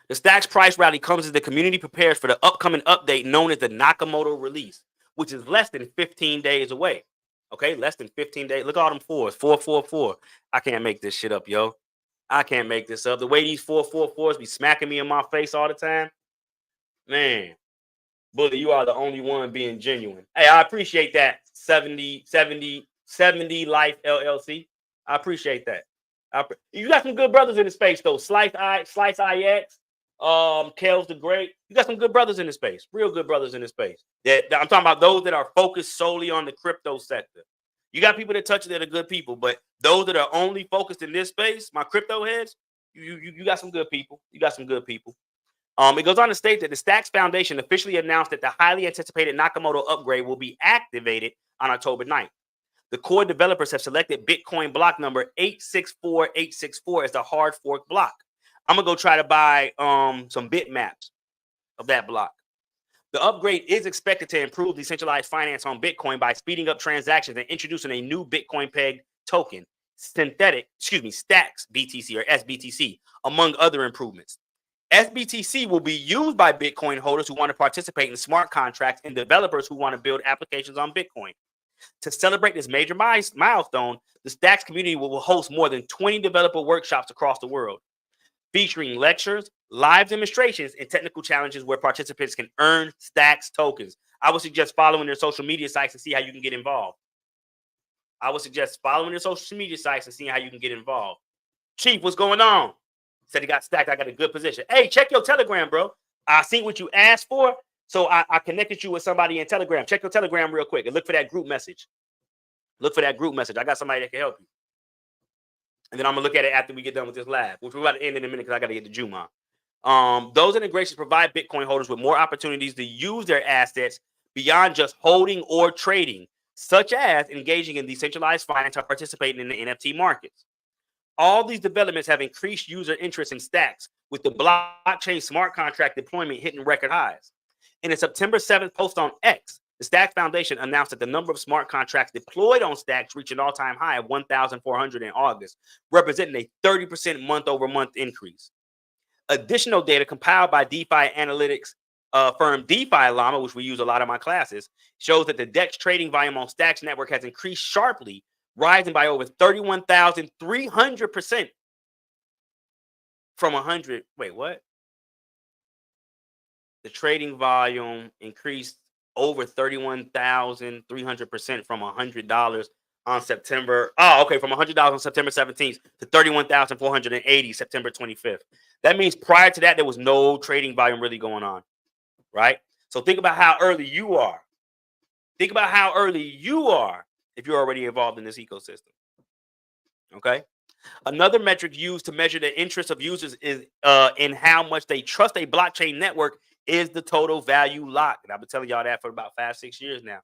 the Stacks price rally comes as the community prepares for the upcoming update known as the Nakamoto release, which is less than 15 days away. Okay, less than 15 days. Look at all them fours. 444. I can't make this shit up, yo. I can't make this up. The way these 444s be smacking me in my face all the time, man. Bully, you are the only one being genuine. Hey, I appreciate that. 70 Life LLC. I appreciate that. You got some good brothers in the space, though. Slice IX, Kels the Great. You got some good brothers in the space. Real good brothers in the space. I'm talking about those that are focused solely on the crypto sector. You got people that touch it that are good people, but those that are only focused in this space, my crypto heads, you got some good people. You got some good people. It goes on to state that the Stacks Foundation officially announced that the highly anticipated Nakamoto upgrade will be activated on October 9th. The core developers have selected Bitcoin block number 864864 as the hard fork block. I'm going to go try to buy some bitmaps of that block. The upgrade is expected to improve decentralized finance on Bitcoin by speeding up transactions and introducing a new Bitcoin pegged token, Stacks BTC or SBTC, among other improvements. SBTC will be used by Bitcoin holders who want to participate in smart contracts and developers who want to build applications on Bitcoin. To celebrate this major milestone, the Stacks community will host more than 20 developer workshops across the world, featuring lectures, live demonstrations, and technical challenges where participants can earn Stacks tokens. I would suggest following their social media sites and see how you can get involved. Chief, what's going on? Said he got stacked. I got a good position. Hey, check your Telegram, bro. I seen what you asked for, so I connected you with somebody in Telegram. Check your Telegram real quick and look for that group message. I got somebody that can help you. And then I'm going to look at it after we get done with this live, which we're about to end in a minute because I got to get to Juma. Those integrations provide Bitcoin holders with more opportunities to use their assets beyond just holding or trading, such as engaging in decentralized finance or participating in the NFT markets. All these developments have increased user interest in Stacks, with the blockchain smart contract deployment hitting record highs. In a September 7th post on X, the Stacks Foundation announced that the number of smart contracts deployed on Stacks reached an all-time high of 1,400 in August, representing a 30% month-over-month increase. Additional data compiled by DeFi analytics firm DeFi Llama, which we use a lot in my classes, shows that the DEX trading volume on Stacks network has increased sharply, rising by over 31,300% from 100. Wait, what? The trading volume increased over 31,300% from $100 on September. From $100 on September 17th to 31,480 September 25th. That means prior to that, there was no trading volume really going on, right? So think about how early you are. If you're already involved in this ecosystem. Okay. Another metric used to measure the interest of users is in how much they trust a blockchain network is the total value locked. And I've been telling y'all that for about 5-6 years now.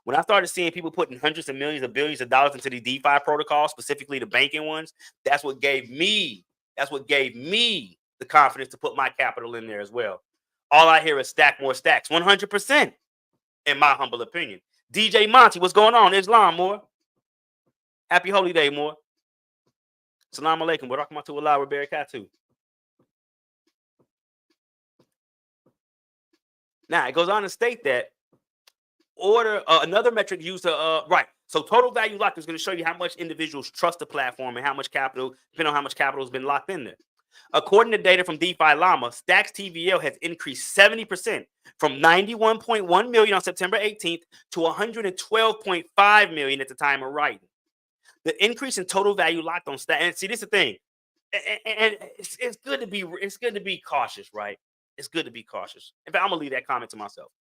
When I started seeing people putting hundreds of millions of billions of dollars into the DeFi protocols, specifically the banking ones, that's what gave me the confidence to put my capital in there as well. All I hear is stack more stacks, 100%, in my humble opinion. DJ Monty, what's going on? Islam, more. Happy Holy Day, more. Salam alaikum. Wa rahmatullahi wa barakatuh. Now, it goes on to state that another metric used to, so total value locked is going to show you how much individuals trust the platform and how much capital, depending on how much capital has been locked in there. According to data from DeFi Llama, Stacks TVL has increased 70% from 91.1 million on September 18th to 112.5 million at the time of writing. The increase in total value locked on Stacks, and see, this is the thing, and it's good to be cautious, right? It's good to be cautious. In fact, I'm gonna leave that comment to myself.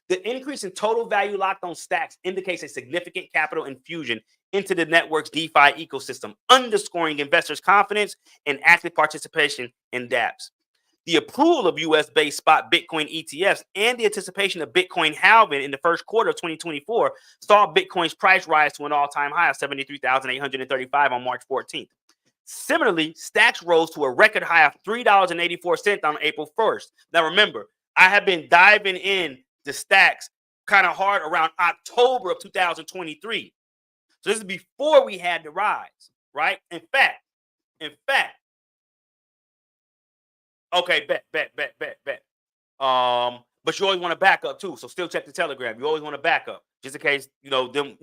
The increase in total value locked on Stacks indicates a significant capital infusion into the network's DeFi ecosystem, underscoring investors' confidence and active participation in dApps. The approval of US-based spot Bitcoin ETFs and the anticipation of Bitcoin halving in the first quarter of 2024 saw Bitcoin's price rise to an all-time high of 73,835 on March 14th. Similarly, stacks rose to a record high of $3.84 on April 1st. Now remember, I have been diving in the stacks kind of hard around October of 2023. So this is before we had the rise, right? In fact, okay, bet. But you always want to back up too. So still check the Telegram. You always want to back up, just in case always want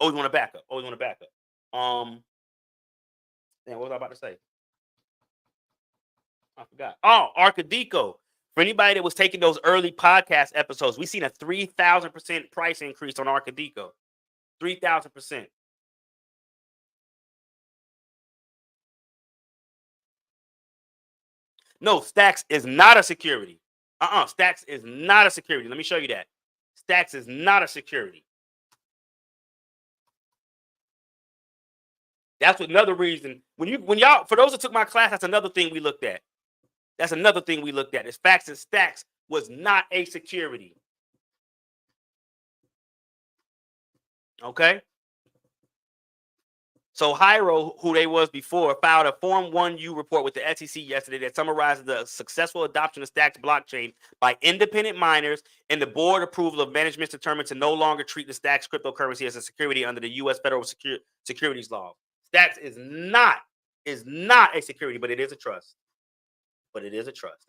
to back up. Always want to back up. What was I about to say? I forgot. Oh, Arcadico. For anybody that was taking those early podcast episodes, we seen a 3,000% price increase on Arcadico. 3,000%. No, Stacks is not a security. Stacks is not a security. Let me show you that. Stacks is not a security. That's another reason. When y'all, for those that took my class, that's another thing we looked at. That's another thing we looked at. Is Facts and Stacks was not a security. Okay. So Hyro, who they was before, filed a Form 1U report with the SEC yesterday that summarizes the successful adoption of Stacks blockchain by independent miners, and the board approval of management determined to no longer treat the Stacks cryptocurrency as a security under the U.S. federal securities law. Stacks is not a security, but it is a trust. They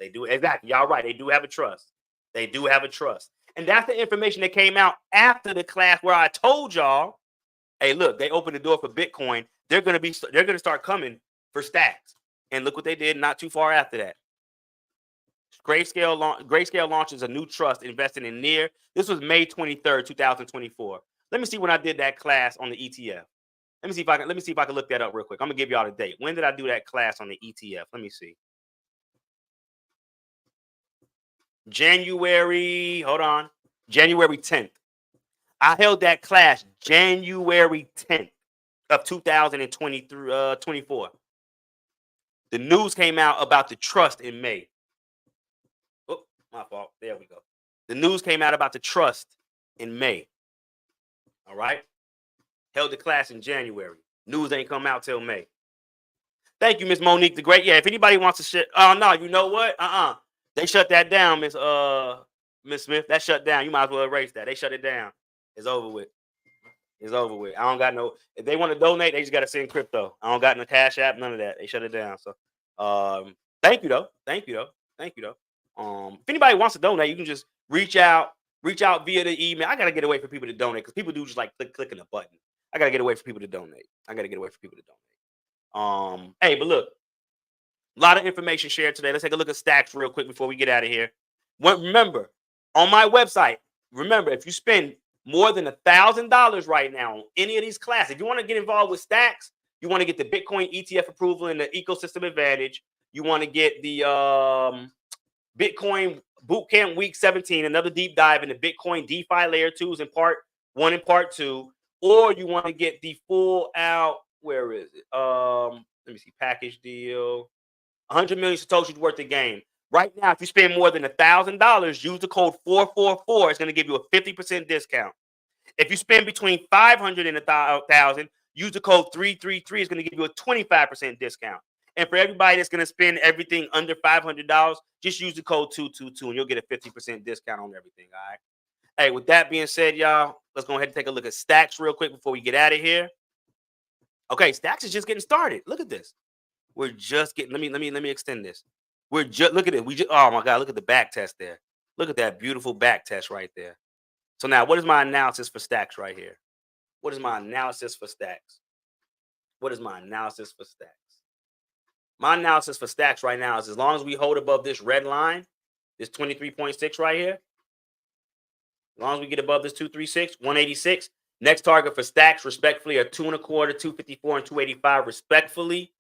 do, exactly. Y'all right. They do have a trust. And that's the information that came out after the class where I told y'all, hey, look, they opened the door for Bitcoin. They're gonna start coming for Stacks. And look what they did not too far after that. Grayscale launches a new trust investing in Near. This was May 23rd, 2024. Let me see when I did that class on the ETF. Let me see if I can look that up real quick. I'm gonna give y'all the date. When did I do that class on the ETF? Let me see. January 10th. I held that class January 10th of 2024. The news came out about the trust in May. Oh, my fault. There we go. The news came out about the trust in May. All right. Held the class in January. News ain't come out till May. Thank you, Miss Monique the Great. Yeah, if anybody wants to shit. Oh no, you know what? They shut that down, Miss Smith. That shut down. You might as well erase that. They shut it down. It's over with. I don't got no. If they want to donate, they just got to send crypto. I don't got no Cash App, none of that. They shut it down. So, thank you though. If anybody wants to donate, you can just reach out via the email. I gotta get away from people to donate because people do just like clicking the button. I gotta get away from people to donate. Hey, but look, a lot of information shared today. Let's take a look at Stacks real quick before we get out of here. Remember, on my website, if you spend more than $1,000 right now on any of these classes, if you want to get involved with Stacks, you want to get the Bitcoin ETF approval and the ecosystem advantage, you want to get the Bitcoin Bootcamp Week 17, another deep dive into Bitcoin DeFi Layer 2s in Part 1 and Part 2, or you want to get the full out, where is it? Let me see, package deal, 100 million Satoshis worth of game. Right now, if you spend more than $1,000, use the code 444. It's going to give you a 50% discount. If you spend between 500 and 1,000, use the code 333. It's going to give you a 25% discount. And for everybody that's going to spend everything under $500, just use the code 222 and you'll get a 50% discount on everything. All right. Hey, with that being said, y'all, let's go ahead and take a look at Stacks real quick before we get out of here. Okay, Stacks is just getting started. Look at this. We're just getting. Let me extend this. We're just look at it. Oh my God, look at the back test there. Look at that beautiful back test right there. So now, what is my analysis for Stacks right here? What is my analysis for Stacks? My analysis for Stacks right now is as long as we hold above this red line, this 23.6 right here, as long as we get above this 236, 186, next target for Stacks respectfully are 2.25, 254, and 285 respectfully,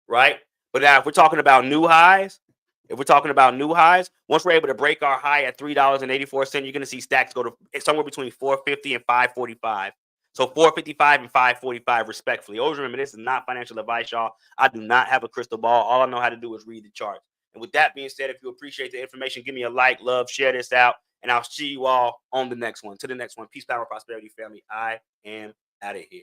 right? But now if we're talking about new highs, once we're able to break our high at $3.84, you're going to see Stacks go to somewhere between 450 and 545. So 455 and 545 respectfully. Always remember, this is not financial advice, y'all. I do not have a crystal ball. All I know how to do is read the charts. And with that being said, if you appreciate the information, give me a like, love, share this out, and I'll see you all on the next one. To the next one. Peace, power, prosperity, family. I am out of here.